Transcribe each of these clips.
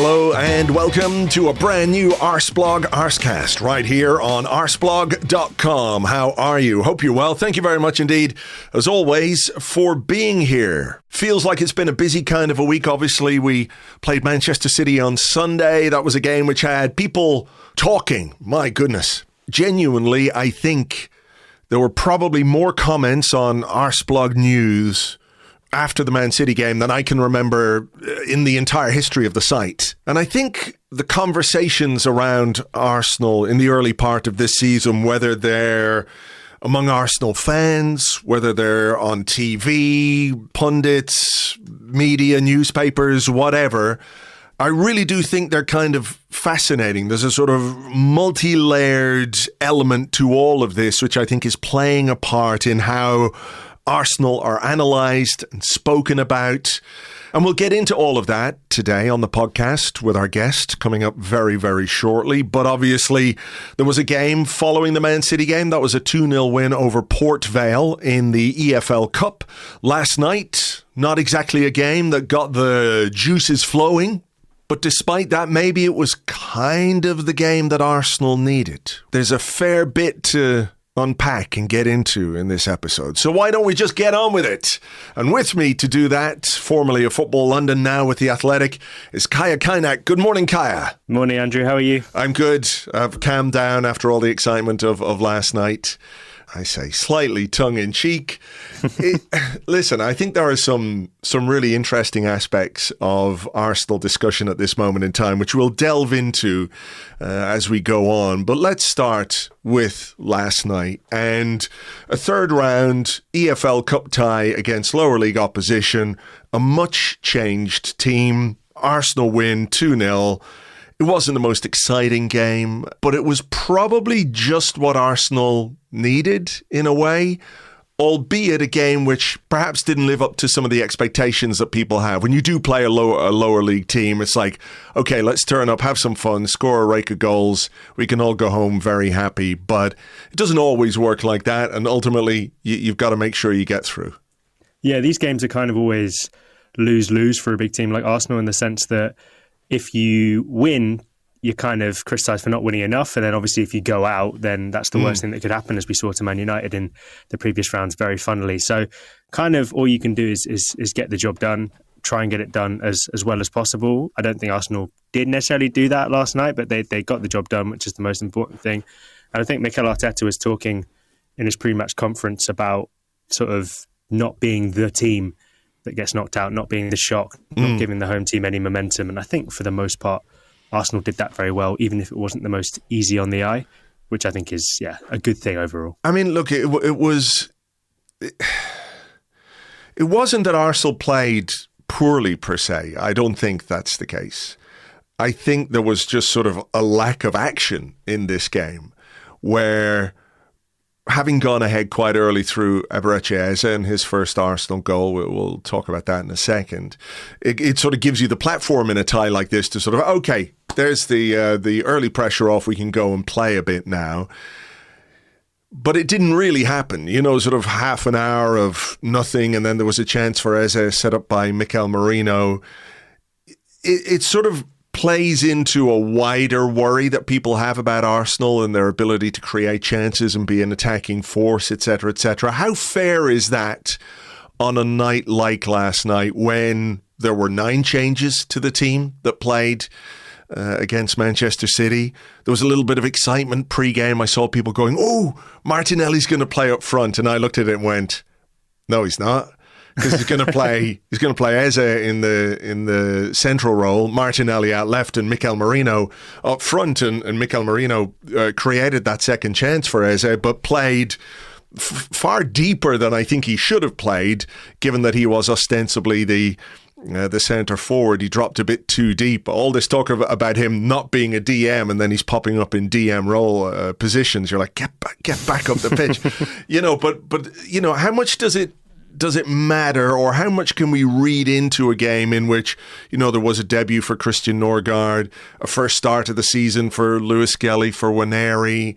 Hello and welcome to a brand new Arseblog Arsecast right here on arseblog.com. How are you? Hope you're well. Thank you very much indeed, as always, for being here. Feels like it's been a busy kind of a week. Obviously, we played Manchester City on Sunday. That was a game which had people talking. My goodness. Genuinely, I think there were probably more comments on Arseblog News after the Man City game than I can remember in the entire history of the site. And I think the conversations around Arsenal in the early part of this season, whether they're among Arsenal fans, whether they're on TV, pundits, media, newspapers, whatever, I really do think they're kind of fascinating. There's a sort of multi-layered element to all of this, which I think is playing a part in how Arsenal are analysed and spoken about. And we'll get into all of that today on the podcast with our guest coming up very, very shortly. But obviously, there was a game following the Man City game. That was a 2-0 win over Port Vale in the EFL Cup last night. Not exactly a game that got the juices flowing. But despite that, maybe it was kind of the game that Arsenal needed. There's a fair bit to unpack and get into in this episode. So why don't we just get on with it? And with me to do that, formerly of Football London, now with The Athletic, is Kaya Kaynak. Good morning, Kaya. Morning, Andrew. How are you? I'm good. I've calmed down after all the excitement of last night. I say slightly tongue-in-cheek. Listen, I think there are some really interesting aspects of Arsenal discussion at this moment in time, which we'll delve into as we go on. But let's start with last night and a third round EFL Cup tie against lower league opposition, a much changed team. Arsenal win 2-0. It wasn't the most exciting game, but it was probably just what Arsenal needed in a way, albeit a game which perhaps didn't live up to some of the expectations that people have. When you do play a lower league team, it's like, okay, let's turn up, have some fun, score a rake of goals. We can all go home very happy, but it doesn't always work like that. And ultimately, you've got to make sure you get through. Yeah, these games are kind of always lose-lose for a big team like Arsenal in the sense that if you win, you're kind of criticised for not winning enough. And then obviously if you go out, then that's the worst thing that could happen, as we saw to Man United in the previous rounds very funnily. So kind of all you can do is get the job done, try and get it done as well as possible. I don't think Arsenal did necessarily do that last night, but they got the job done, which is the most important thing. And I think Mikel Arteta was talking in his pre-match conference about sort of not being the team that gets knocked out, not being the shock, not giving the home team any momentum. And I think for the most part, Arsenal did that very well, even if it wasn't the most easy on the eye, which I think is, a good thing overall. I mean, look, it wasn't that Arsenal played poorly per se. I don't think that's the case. I think there was just sort of a lack of action in this game where, having gone ahead quite early through Eberechi Eze and his first Arsenal goal, we'll talk about that in a second, it sort of gives you the platform in a tie like this to sort of, okay, there's the early pressure off, we can go and play a bit now. But it didn't really happen, sort of half an hour of nothing, and then there was a chance for Eze set up by Mikel Merino. It sort of plays into a wider worry that people have about Arsenal and their ability to create chances and be an attacking force, etc., etc. How fair is that on a night like last night when there were 9 changes to the team that played against Manchester City? There was a little bit of excitement pre-game. I saw people going, oh, Martinelli's going to play up front. And I looked at it and went, no, he's not. Because he's going to play Eze in the central role, Martinelli out left, and Mikel Merino up front. And Mikel Merino created that second chance for Eze, but played far deeper than I think he should have played, given that he was ostensibly the centre forward. He dropped a bit too deep. All this talk about him not being a DM, and then he's popping up in DM role positions. You're like, get back up the pitch, But how much does it matter, or how much can we read into a game in which, there was a debut for Christian Norgard, a first start of the season for Lewis Skelly, for Waneri,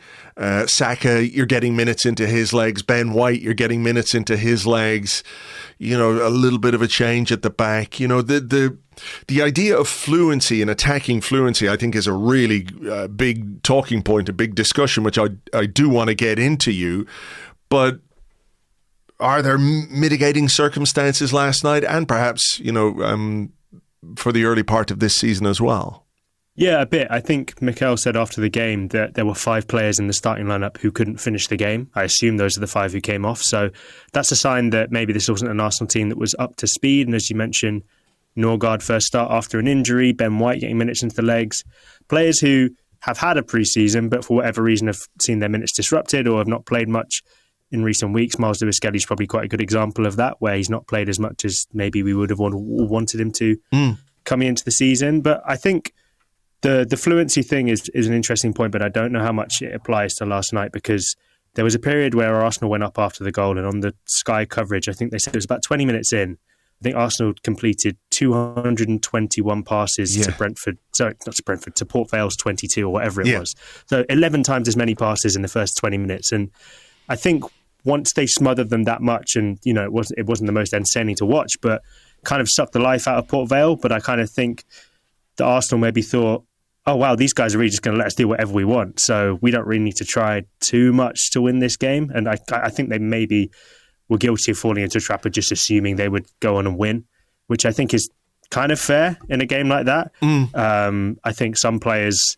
Saka, you're getting minutes into his legs, Ben White, you're getting minutes into his legs, a little bit of a change at the back. the idea of fluency and attacking fluency, I think, is a really big talking point, a big discussion, which I do want to get into you. But are there mitigating circumstances last night and perhaps, for the early part of this season as well? Yeah, a bit. I think Mikel said after the game that there were 5 players in the starting lineup who couldn't finish the game. I assume those are the 5 who came off. So that's a sign that maybe this wasn't an Arsenal team that was up to speed. And as you mentioned, Norgard first start after an injury, Ben White getting minutes into the legs. Players who have had a pre-season, but for whatever reason have seen their minutes disrupted or have not played much in recent weeks. Miles Lewis-Skelly is probably quite a good example of that, where he's not played as much as maybe we would have wanted him to coming into the season. But I think the fluency thing is an interesting point, but I don't know how much it applies to last night, because there was a period where Arsenal went up after the goal, and on the Sky coverage, I think they said it was about 20 minutes in, I think Arsenal completed 221 passes to Brentford. Sorry, not to Brentford, to Port Vale's 22 or whatever it was. So 11 times as many passes in the first 20 minutes. And I think once they smothered them that much, and it wasn't the most entertaining to watch, but kind of sucked the life out of Port Vale. But I kind of think that Arsenal maybe thought, oh wow, these guys are really just going to let us do whatever we want, so we don't really need to try too much to win this game. And I think they maybe were guilty of falling into a trap of just assuming they would go on and win, which I think is kind of fair in a game like that. I think some players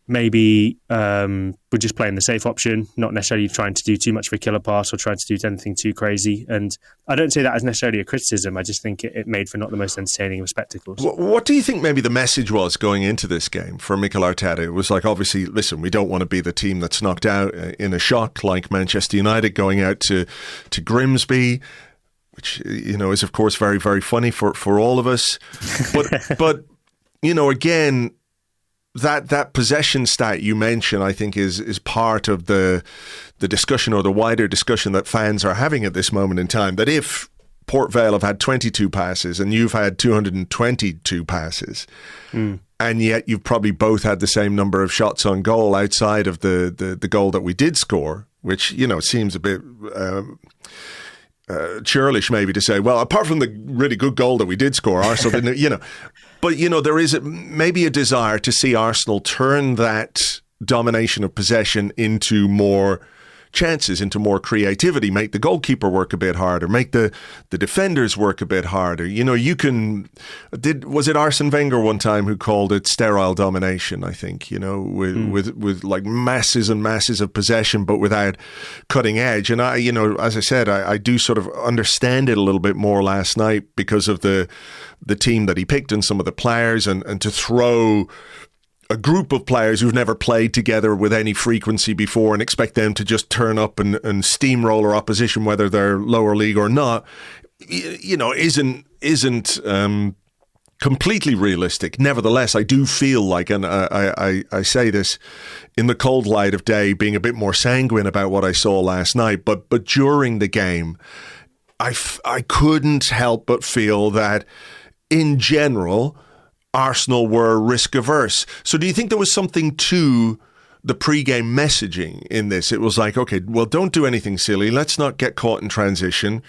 maybe were just playing the safe option, not necessarily trying to do too much of a killer pass or trying to do anything too crazy. And I don't say that as necessarily a criticism. I just think it made for not the most entertaining of spectacles. What do you think maybe the message was going into this game for Mikel Arteta? It was like, obviously, listen, we don't want to be the team that's knocked out in a shock like Manchester United going out to Grimsby, which, is of course very, very funny for all of us. But again, that possession stat you mentioned, I think, is part of the discussion, or the wider discussion that fans are having at this moment in time, that if Port Vale have had 22 passes and you've had 222 passes, and yet you've probably both had the same number of shots on goal outside of the goal that we did score, which, seems a bit churlish maybe to say, well, apart from the really good goal that we did score, Arsenal didn't, But, there is maybe a desire to see Arsenal turn that domination of possession into more chances, into more creativity, make the goalkeeper work a bit harder, make the defenders work a bit harder. Was it Arsene Wenger one time who called it sterile domination, I think, with like masses and masses of possession, but without cutting edge. And as I said, I do sort of understand it a little bit more last night because of the team that he picked and some of the players, and to throw a group of players who've never played together with any frequency before and expect them to just turn up and steamroller opposition, whether they're lower league or not, isn't completely realistic. Nevertheless, I do feel like, and I say this in the cold light of day, being a bit more sanguine about what I saw last night, but during the game, I couldn't help but feel that in general, Arsenal were risk averse. So do you think there was something to the pre-game messaging in this? It was like, okay, well, don't do anything silly. Let's not get caught in transition.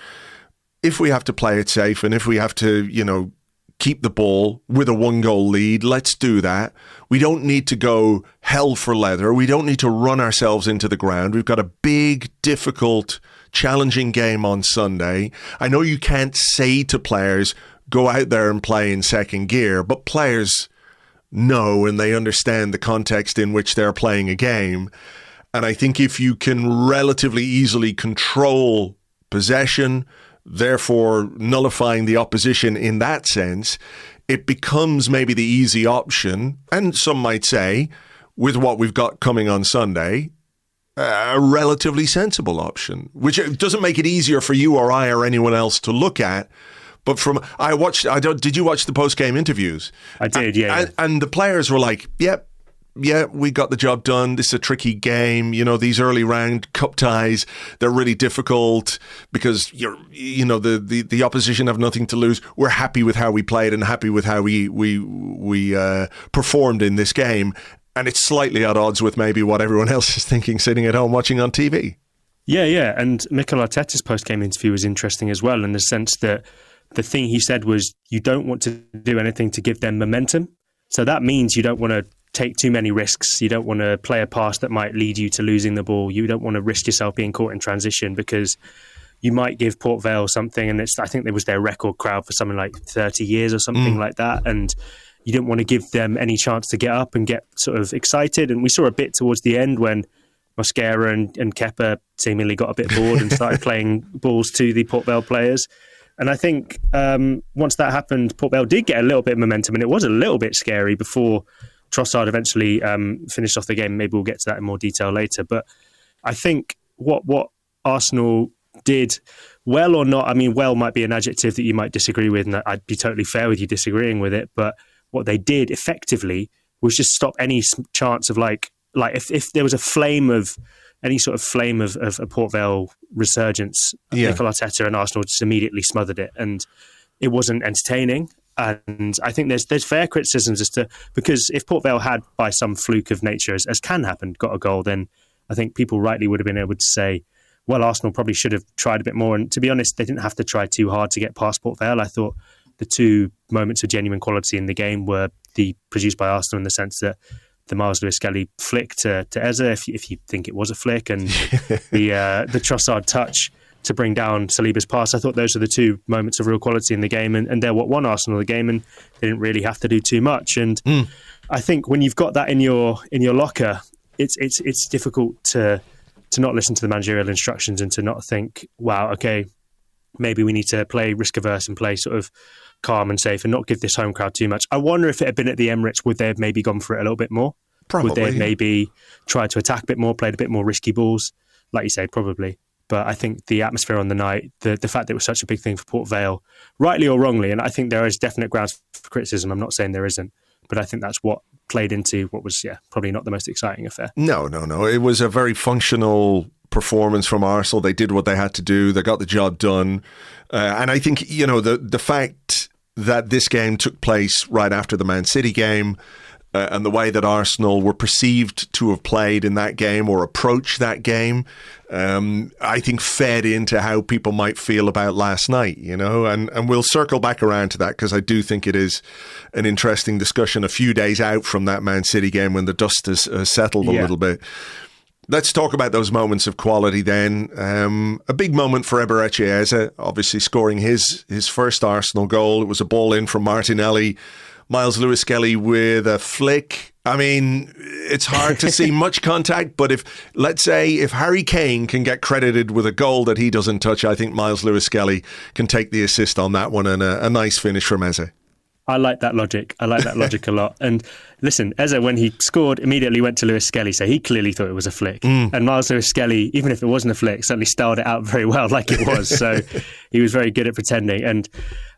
If we have to play it safe, and if we have to, keep the ball with a 1-goal lead, let's do that. We don't need to go hell for leather. We don't need to run ourselves into the ground. We've got a big, difficult, challenging game on Sunday. I know you can't say to players, go out there and play in second gear, but players know and they understand the context in which they're playing a game. And I think if you can relatively easily control possession, therefore nullifying the opposition in that sense, it becomes maybe the easy option, and some might say, with what we've got coming on Sunday, a relatively sensible option, which doesn't make it easier for you or I or anyone else to look at. But did you watch the post-game interviews? I did, yeah. And the players were like, yep, we got the job done. This is a tricky game. These early round cup ties, they're really difficult because the opposition have nothing to lose. We're happy with how we played and happy with how we performed in this game. And it's slightly at odds with maybe what everyone else is thinking sitting at home watching on TV. Yeah. And Mikel Arteta's post-game interview was interesting as well, in the sense that the thing he said was, you don't want to do anything to give them momentum. So that means you don't want to take too many risks. You don't want to play a pass that might lead you to losing the ball. You don't want to risk yourself being caught in transition, because you might give Port Vale something, and I think it was their record crowd for something like 30 years or something like that. And you didn't want to give them any chance to get up and get sort of excited. And we saw a bit towards the end when Mosquera and Kepa seemingly got a bit bored and started playing balls to the Port Vale players. And I think once that happened, Port Vale did get a little bit of momentum, and it was a little bit scary before Trossard eventually finished off the game. Maybe we'll get to that in more detail later. But I think what Arsenal did, well or not, I mean, well might be an adjective that you might disagree with, and I'd be totally fair with you disagreeing with it. But what they did effectively was just stop any chance of like if there was a flame of any sort of flame of a Port Vale resurgence, Mikel Arteta and Arsenal just immediately smothered it, and it wasn't entertaining. And I think there's fair criticisms as to, because if Port Vale had, by some fluke of nature, as can happen, got a goal, then I think people rightly would have been able to say, well, Arsenal probably should have tried a bit more. And to be honest, they didn't have to try too hard to get past Port Vale. I thought the two moments of genuine quality in the game were produced by Arsenal, in the sense that the Miles Lewis-Skelly flick to Eze, if you think it was a flick, and the Trossard touch to bring down Saliba's pass. I thought those are the two moments of real quality in the game, and they're what won Arsenal the game, and they didn't really have to do too much. And I think when you've got that in your locker, it's difficult to not listen to the managerial instructions and to not think, wow, okay, maybe we need to play risk averse and play sort of calm and safe and not give this home crowd too much. I wonder if it had been at the Emirates, would they have maybe gone for it a little bit more? Probably. Would they have maybe tried to attack a bit more, played a bit more risky balls? Like you say, probably. But I think the atmosphere on the night, the fact that it was such a big thing for Port Vale, rightly or wrongly, and I think there is definite grounds for criticism, I'm not saying there isn't, but I think that's what played into what was, probably not the most exciting affair. No. It was a very functional performance from Arsenal. They did what they had to do. They got the job done. And I think, the fact that this game took place right after the Man City game, and the way that Arsenal were perceived to have played in that game or approached that game, I think fed into how people might feel about last night, and we'll circle back around to that, because I do think it is an interesting discussion a few days out from that Man City game when the dust has settled a little bit. Let's talk about those moments of quality then. A big moment for Eberechi Eze, obviously scoring his first Arsenal goal. It was a ball in from Martinelli. Miles Lewis-Skelly with a flick. I mean, it's hard to see much contact, but let's say if Harry Kane can get credited with a goal that he doesn't touch, I think Miles Lewis-Skelly can take the assist on that one, and a nice finish from Eze. I like that logic. I like that logic a lot. And listen, Eze, when he scored, immediately went to Lewis-Skelly, so he clearly thought it was a flick. And Miles Lewis-Skelly, even if it wasn't a flick, certainly styled it out very well like it was. So he was very good at pretending. And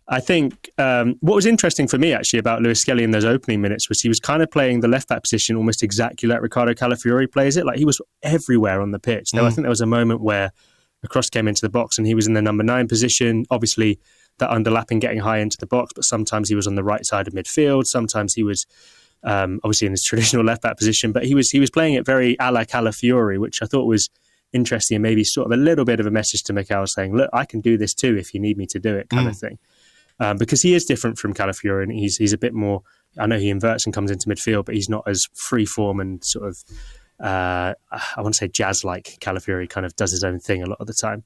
I think what was interesting for me actually about Lewis-Skelly in those opening minutes was he was kind of playing the left-back position almost exactly like Ricardo Calafiori plays it. Like, he was everywhere on the pitch. I think there was a moment where a cross came into the box and he was in the number 9 position. Obviously, that underlapping, getting high into the box, but sometimes he was on the right side of midfield. Sometimes he was obviously in his traditional left-back position, but he was playing it very a la Calafiori, which I thought was interesting, and maybe sort of a little bit of a message to Mikel saying, look, I can do this too if you need me to do it, kind of thing. Because he is different from Calafiori, and he's a bit more, I know he inverts and comes into midfield, but he's not as free-form and sort of, I want to say jazz-like. Calafiori kind of does his own thing a lot of the time.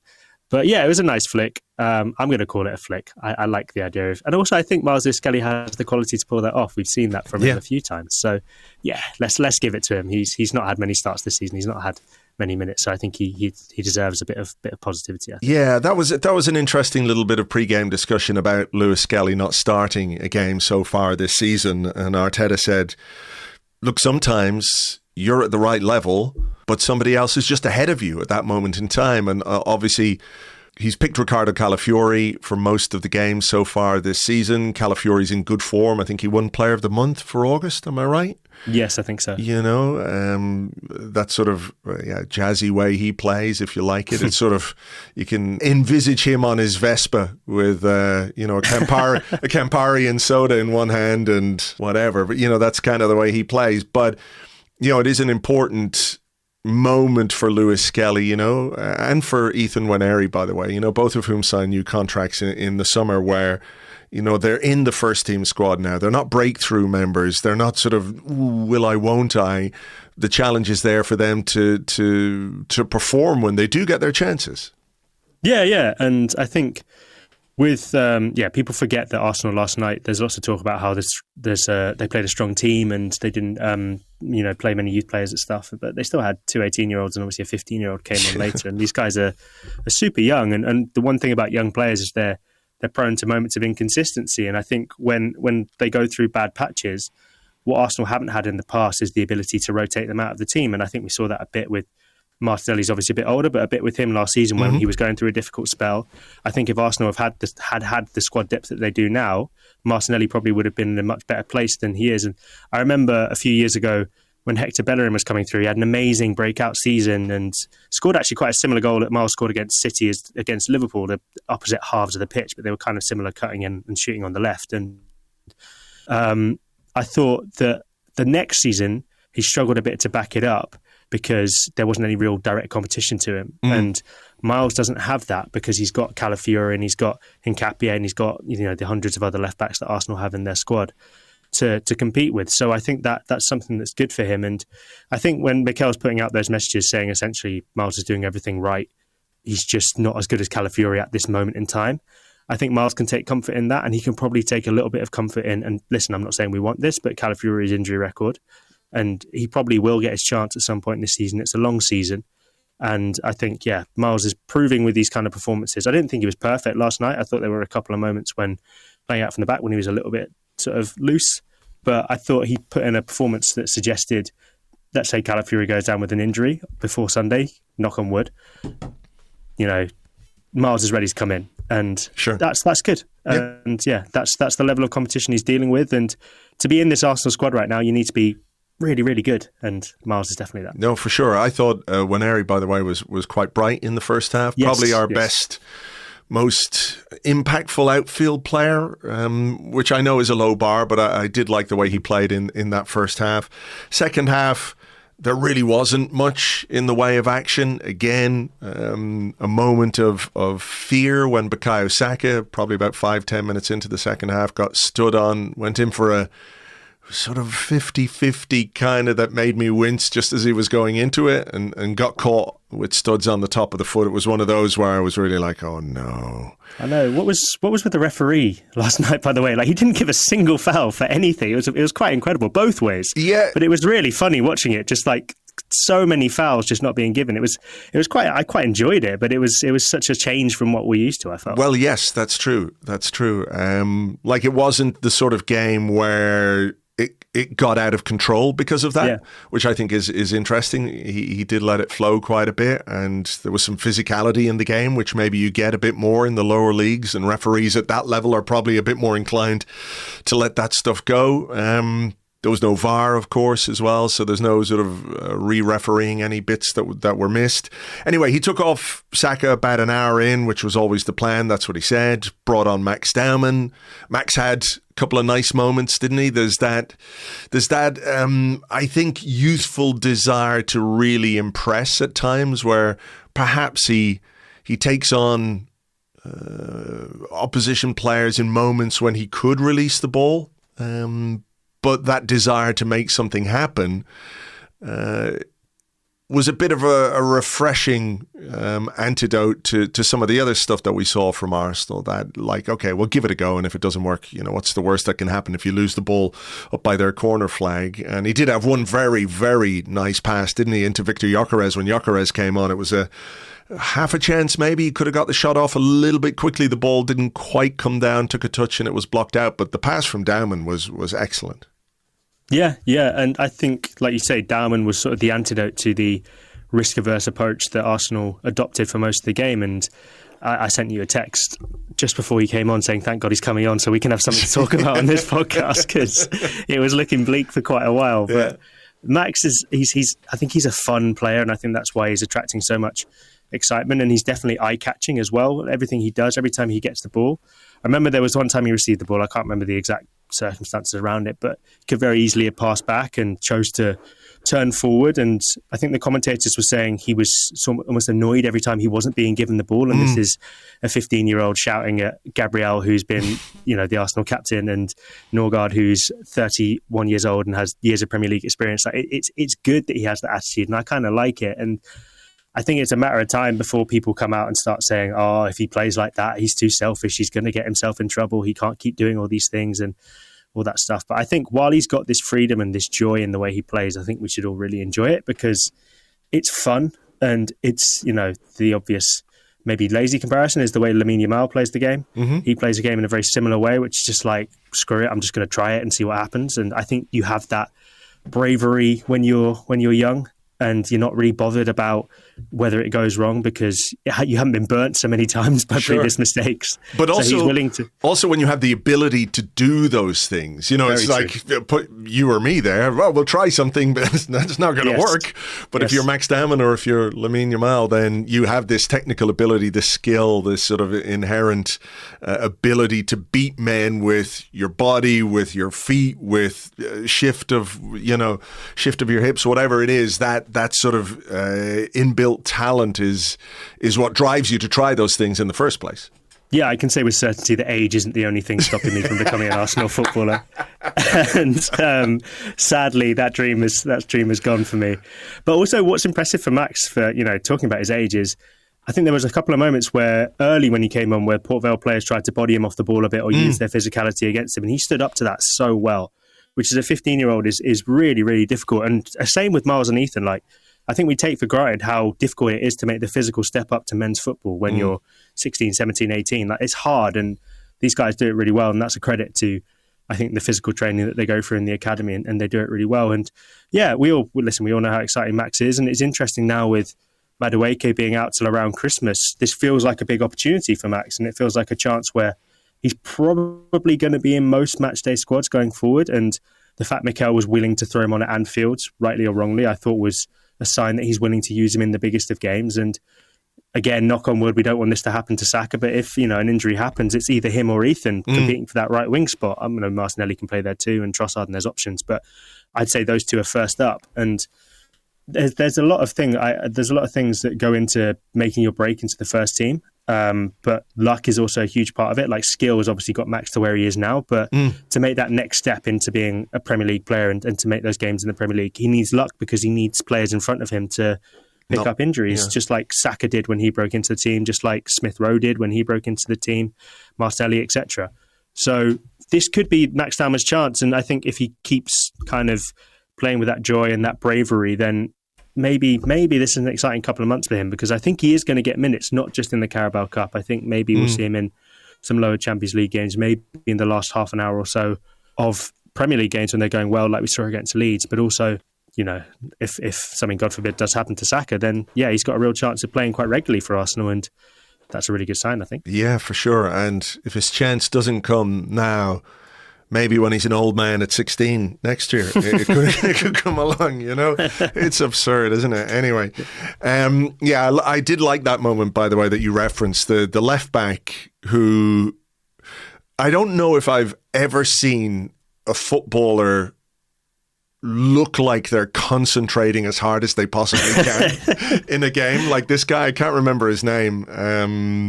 But yeah, it was a nice flick. I'm going to call it a flick. I like the idea of, and also I think Miles Lewis-Skelly has the quality to pull that off. We've seen that from him a few times. So yeah, let's give it to him. He's not had many starts this season. He's not had many minutes, so I think he deserves a bit of positivity. Yeah, that was an interesting little bit of pre-game discussion about Lewis-Skelly not starting a game so far this season, and Arteta said, look, sometimes you're at the right level, but somebody else is just ahead of you at that moment in time. And obviously, he's picked Ricardo Calafiori for most of the games so far this season. Calafiori's in good form. I think he won Player of the Month for August. Am I right? Yes, I think so. That sort of jazzy way he plays, if you like it. It's sort of, you can envisage him on his Vespa with, a Campari and soda in one hand and whatever. But, that's kind of the way he plays. But, it is an important moment for Lewis Skelly, and for Ethan Nwaneri, by the way, both of whom signed new contracts in the summer where, they're in the first team squad now. They're not breakthrough members. They're not sort of, will I, won't I? The challenge is there for them to perform when they do get their chances. Yeah. And I think with, people forget that Arsenal last night, there's lots of talk about how they played a strong team and they didn't, play many youth players and stuff, but they still had 2 18-year-olds and obviously a 15-year-old came on later. And these guys are super young. And the one thing about young players is they're prone to moments of inconsistency. And I think when they go through bad patches, what Arsenal haven't had in the past is the ability to rotate them out of the team. And I think we saw that a bit with Martinelli's obviously a bit older, but a bit with him last season when he was going through a difficult spell. I think if Arsenal had the squad depth that they do now, Martinelli probably would have been in a much better place than he is. And I remember a few years ago when Hector Bellerin was coming through, he had an amazing breakout season and scored actually quite a similar goal that Miles scored against City as against Liverpool, the opposite halves of the pitch, but they were kind of similar, cutting in and shooting on the left. And I thought that the next season he struggled a bit to back it up because there wasn't any real direct competition to him. And Miles doesn't have that because he's got Calafiori and he's got Hincapié and he's got the hundreds of other left backs that Arsenal have in their squad to compete with. So I think that's something that's good for him. And I think when Mikel's putting out those messages saying essentially Miles is doing everything right, he's just not as good as Calafiori at this moment in time. I think Miles can take comfort in that, and he can probably take a little bit of comfort in, and listen, I'm not saying we want this, but Calafiori's injury record, and he probably will get his chance at some point this season. It's a long season. And I think, Miles is proving with these kind of performances. I didn't think he was perfect last night. I thought there were a couple of moments when playing out from the back when he was a little bit sort of loose. But I thought he put in a performance that suggested, let's say Calafiori goes down with an injury before Sunday, knock on wood, Miles is ready to come in. And sure. That's good. Yep. And that's the level of competition he's dealing with. And to be in this Arsenal squad right now, you need to be really, really good, and Miles is definitely that. No, for sure. I thought Nwaneri, by the way, was quite bright in the first half. Yes, probably our best, most impactful outfield player, which I know is a low bar, but I did like the way he played in that first half. Second half, there really wasn't much in the way of action. Again, a moment of fear when Bukayo Saka, probably about 5-10 minutes into the second half, got stood on, went in for a sort of 50-50 kind of that made me wince just as he was going into it and got caught with studs on the top of the foot. It was one of those where I was really like, oh no. I know. What was with the referee last night, by the way? Like, he didn't give a single foul for anything. It was quite incredible both ways. Yeah. But it was really funny watching it, just like so many fouls just not being given. It was I quite enjoyed it, but it was such a change from what we're used to, I felt. Well, yes, that's true. Like, it wasn't the sort of game where it got out of control because of that, which I think is interesting. He did let it flow quite a bit, and there was some physicality in the game, which maybe you get a bit more in the lower leagues, and referees at that level are probably a bit more inclined to let that stuff go. There was no VAR, of course, as well, so there's no sort of re-refereeing any bits that were missed. Anyway, he took off Saka about an hour in, which was always the plan. That's what he said. Brought on Max Dowman. Max had a couple of nice moments, didn't he? There's that I think, youthful desire to really impress at times, where perhaps he takes on opposition players in moments when he could release the ball. But that desire to make something happen was a bit of a refreshing antidote to some of the other stuff that we saw from Arsenal. That, like, okay, we'll give it a go, and if it doesn't work, what's the worst that can happen if you lose the ball up by their corner flag? And he did have one very, very nice pass, didn't he, into Viktor Gyokeres when Gyokeres came on. It was a half a chance maybe. He could have got the shot off a little bit quickly. The ball didn't quite come down, took a touch, and it was blocked out. But the pass from Dowman was excellent. Yeah, and I think, like you say, Dowman was sort of the antidote to the risk-averse approach that Arsenal adopted for most of the game. And I sent you a text just before he came on saying, thank God he's coming on so we can have something to talk about on this podcast, because it was looking bleak for quite a while. But Max I think he's a fun player, and I think that's why he's attracting so much excitement, and he's definitely eye-catching as well. Everything he does, every time he gets the ball. I remember there was one time he received the ball, I can't remember the exact circumstances around it, but he could very easily have passed back and chose to turn forward. And I think the commentators were saying he was almost annoyed every time he wasn't being given the ball. And this is a 15-year-old shouting at Gabriel, who's been, the Arsenal captain, and Norgard, who's 31 years old and has years of Premier League experience. Like, it's good that he has that attitude, and I kind of like it. And I think it's a matter of time before people come out and start saying, oh, if he plays like that, he's too selfish, he's going to get himself in trouble, he can't keep doing all these things and all that stuff. But I think while he's got this freedom and this joy in the way he plays, I think we should all really enjoy it, because it's fun. And it's, the obvious, maybe lazy comparison is the way Lamine Yamal plays the game. He plays the game in a very similar way, which is just like, screw it, I'm just going to try it and see what happens. And I think you have that bravery when you're young, and you're not really bothered about whether it goes wrong, because you haven't been burnt so many times by previous mistakes. But also, he's willing to. Also, when you have the ability to do those things, it's true. like put you or me there. Well, we'll try something, but that's not going to work. But if you're Max Dowman or if you're Lamine Yamal, then you have this technical ability, this skill, this sort of inherent ability to beat men with your body, with your feet, with shift of your hips, whatever it is. That sort of inbuilt talent is what drives you to try those things in the first place. Yeah, I can say with certainty that age isn't the only thing stopping me from becoming an Arsenal footballer. And sadly, that dream has gone for me. But also, what's impressive for Max, for talking about his age, is I think there was a couple of moments where early when he came on, where Port Vale players tried to body him off the ball a bit or use their physicality against him, and he stood up to that so well, which as a 15-year-old is really, really difficult. And same with Miles and Ethan. Like, I think we take for granted how difficult it is to make the physical step up to men's football when you're 16, 17, 18. Like, it's hard, and these guys do it really well, and that's a credit to, I think, the physical training that they go through in the academy, and they do it really well. And yeah, we all know how exciting Max is, and it's interesting now with Madueke being out till around Christmas. This feels like a big opportunity for Max, and it feels like a chance where he's probably going to be in most matchday squads going forward. And the fact Mikel was willing to throw him on at Anfield, rightly or wrongly, I thought was a sign that he's willing to use him in the biggest of games. And again, knock on wood, we don't want this to happen to Saka, but if an injury happens, it's either him or Ethan competing for that right wing spot. Martinelli can play there too, and Trossard, and there's options, but I'd say those two are first up. And there's a lot of things that go into making your break into the first team. But luck is also a huge part of it. Like, skill has obviously got Max to where he is now, but to make that next step into being a Premier League player and to make those games in the Premier League, he needs luck, because he needs players in front of him to pick up injuries, just like Saka did when he broke into the team, just like Smith Rowe did when he broke into the team, Martinelli, etc. So this could be Max Dowman's chance, and I think if he keeps kind of playing with that joy and that bravery, then maybe this is an exciting couple of months for him, because I think he is going to get minutes, not just in the Carabao Cup. I think maybe we'll see him in some lower Champions League games, maybe in the last half an hour or so of Premier League games when they're going well, like we saw against Leeds. But also, if something, God forbid, does happen to Saka, then yeah, he's got a real chance of playing quite regularly for Arsenal, and that's a really good sign, I think. Yeah, for sure. And if his chance doesn't come now, maybe when he's an old man at 16 next year, it could come along, It's absurd, isn't it? Anyway, I did like that moment, by the way, that you referenced, the left back, who I don't know if I've ever seen a footballer look like they're concentrating as hard as they possibly can in a game. Like this guy, I can't remember his name.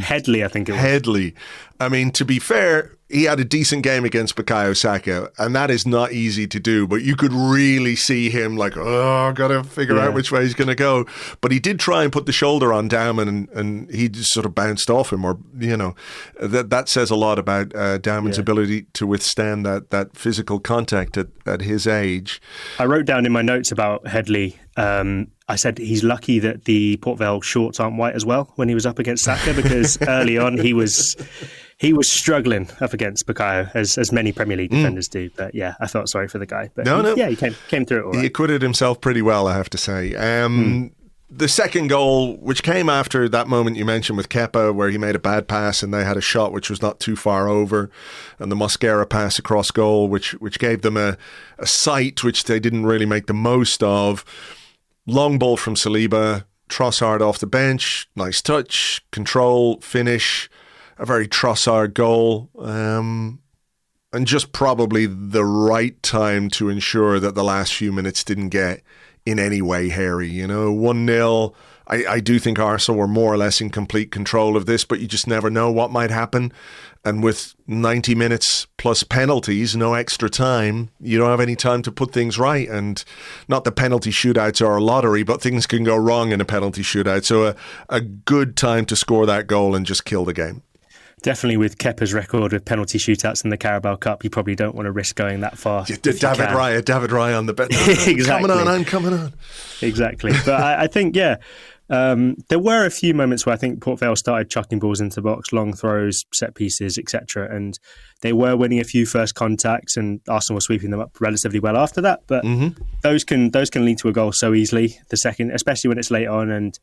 Headley, I think it was. Headley. I mean, to be fair, he had a decent game against Bukayo Saka, and that is not easy to do, but you could really see him like, got to figure out which way he's going to go. But he did try and put the shoulder on Dowman, and he just sort of bounced off him, or, that says a lot about Dowman's ability to withstand that physical contact at his age. I wrote down in my notes about Headley, I said he's lucky that the Port Vale shorts aren't white as well when he was up against Saka, because early on he was struggling up against Bukayo, as many Premier League defenders do. But yeah, I felt sorry for the guy. But he came through it all right. He acquitted himself pretty well, I have to say. The second goal, which came after that moment you mentioned with Kepa, where he made a bad pass and they had a shot which was not too far over, and the Mosquera pass across goal, which gave them a sight which they didn't really make the most of. Long ball from Saliba, Trossard off the bench, nice touch, control, finish, a very Trossard goal, and just probably the right time to ensure that the last few minutes didn't get in any way hairy. 1-0. I do think Arsenal were more or less in complete control of this, but you just never know what might happen. And with 90 minutes plus penalties, no extra time, you don't have any time to put things right. And not that penalty shootouts are a lottery, but things can go wrong in a penalty shootout. So a good time to score that goal and just kill the game. Definitely with Kepa's record of penalty shootouts in the Carabao Cup, you probably don't want to risk going that far. David Raya on the bench. Exactly. I'm coming on. Exactly. But I think, there were a few moments where I think Port Vale started chucking balls into the box, long throws, set pieces, etc. And they were winning a few first contacts, and Arsenal were sweeping them up relatively well after that. But those can lead to a goal so easily. The second, especially when it's late on and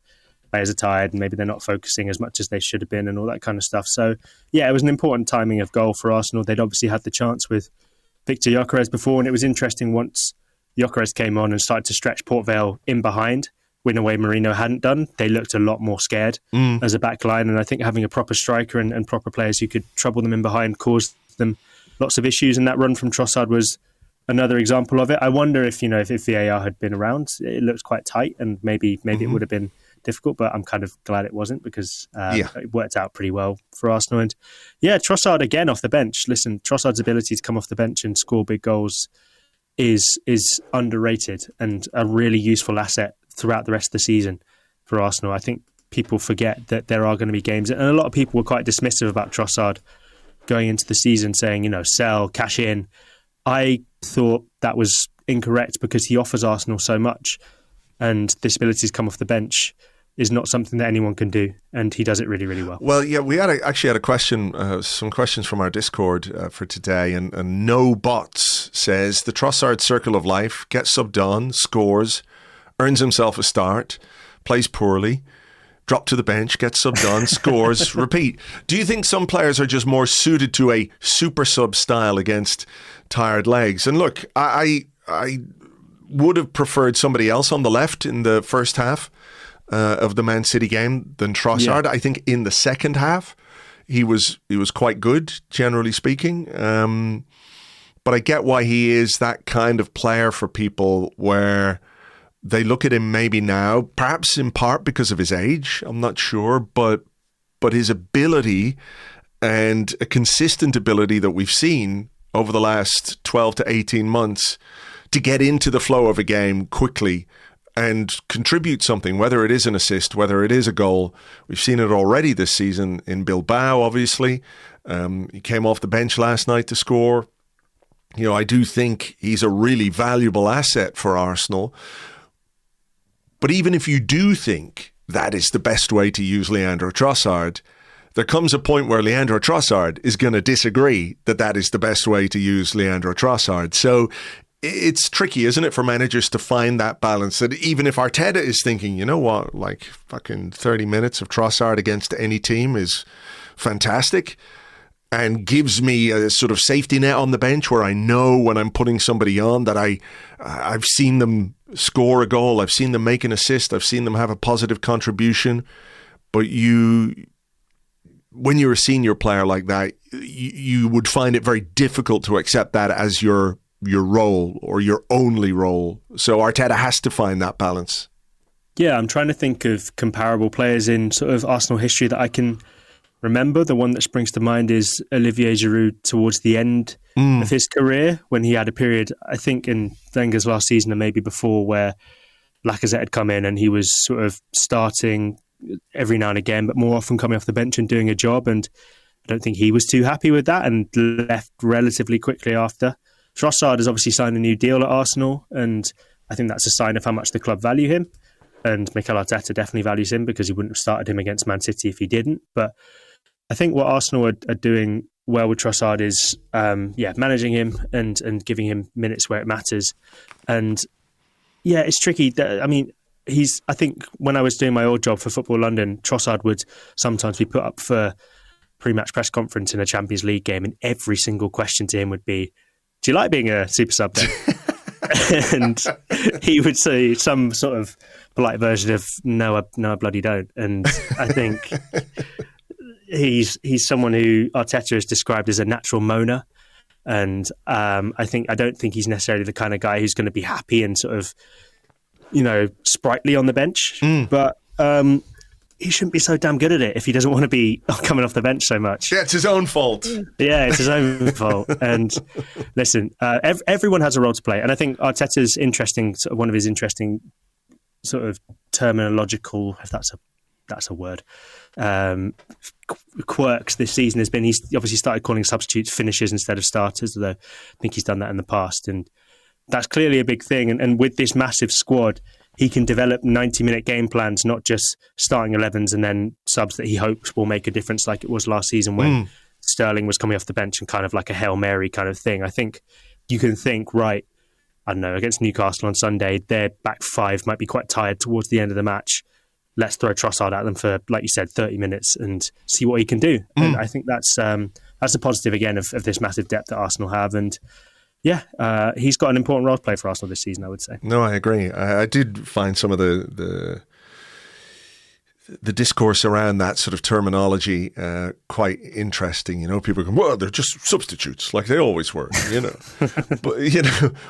players are tired and maybe they're not focusing as much as they should have been and all that kind of stuff. So, it was an important timing of goal for Arsenal. They'd obviously had the chance with Viktor Gyokeres before, and it was interesting once Gyokeres came on and started to stretch Port Vale in behind in a way Mourinho hadn't done. They looked a lot more scared as a back line, and I think having a proper striker and proper players who could trouble them in behind caused them lots of issues, and that run from Trossard was another example of it. I wonder if VAR had been around, it looked quite tight, and maybe it would have been difficult, but I'm kind of glad it wasn't, because it worked out pretty well for Arsenal. And Trossard again off the bench. Listen, Trossard's ability to come off the bench and score big goals is underrated and a really useful asset throughout the rest of the season for Arsenal. I think people forget that there are going to be games, and a lot of people were quite dismissive about Trossard going into the season, saying, sell, cash in. I thought that was incorrect, because he offers Arsenal so much, and this ability to come off the bench is not something that anyone can do, and he does it really, really well. Well, we actually had a question, some questions from our Discord for today, and No Bots says the Trossard circle of life: gets subbed on, scores, earns himself a start, plays poorly, drop to the bench, gets subbed on, scores, repeat. Do you think some players are just more suited to a super sub style against tired legs? And look, I would have preferred somebody else on the left in the first half of the Man City game than Trossard. Yeah. I think in the second half he was quite good, generally speaking. But I get why he is that kind of player for people, where they look at him maybe now, perhaps in part because of his age, I'm not sure, but his ability, and a consistent ability that we've seen over the last 12 to 18 months to get into the flow of a game quickly and contribute something, whether it is an assist, whether it is a goal. We've seen it already this season in Bilbao, obviously. He came off the bench last night to score. I do think he's a really valuable asset for Arsenal. But even if you do think that is the best way to use Leandro Trossard, there comes a point where Leandro Trossard is going to disagree that is the best way to use Leandro Trossard. So it's tricky, isn't it, for managers to find that balance, that even if Arteta is thinking, like fucking 30 minutes of Trossard against any team is fantastic and gives me a sort of safety net on the bench where I know when I'm putting somebody on that I've seen them score a goal, I've seen them make an assist, I've seen them have a positive contribution. But when you're a senior player like that, you would find it very difficult to accept that as your role or your only role. So Arteta has to find that balance. Yeah, I'm trying to think of comparable players in sort of Arsenal history that I can remember. The one that springs to mind is Olivier Giroud towards the end of his career, when he had a period, I think in Wenger's last season and maybe before, where Lacazette had come in and he was sort of starting every now and again, but more often coming off the bench and doing a job. And I don't think he was too happy with that and left relatively quickly after. Trossard has obviously signed a new deal at Arsenal, and I think that's a sign of how much the club value him. And Mikel Arteta definitely values him, because he wouldn't have started him against Man City if he didn't. But I think what Arsenal are doing well with Trossard is managing him and giving him minutes where it matters. And it's tricky. I mean, I think when I was doing my old job for Football London, Trossard would sometimes be put up for pre-match press conference in a Champions League game, and every single question to him would be, "Do you like being a super sub then?" And he would say some sort of polite version of, no, I bloody don't. And I think he's someone who Arteta has described as a natural moaner. And I don't think he's necessarily the kind of guy who's going to be happy and sort of sprightly on the bench, but he shouldn't be so damn good at it if he doesn't want to be coming off the bench so much. Yeah, it's his own fault. Yeah, it's his own fault. And listen, everyone has a role to play. And I think Arteta's one of his interesting sort of terminological, if that's a word, quirks this season has been he's obviously started calling substitutes finishers instead of starters, although I think he's done that in the past. And that's clearly a big thing. And with this massive squad, he can develop 90-minute game plans, not just starting 11s and then subs that he hopes will make a difference, like it was last season when Sterling was coming off the bench and kind of like a Hail Mary kind of thing. I think you can think, right, I don't know, against Newcastle on Sunday, their back five might be quite tired towards the end of the match. Let's throw Trossard at them for, like you said, 30 minutes and see what he can do. And I think that's a positive, again, of this massive depth that Arsenal have. And yeah, he's got an important role to play for Arsenal this season, I would say. No, I agree. I did find some of the discourse around that sort of terminology quite interesting. People go, well, they're just substitutes, like they always were, But,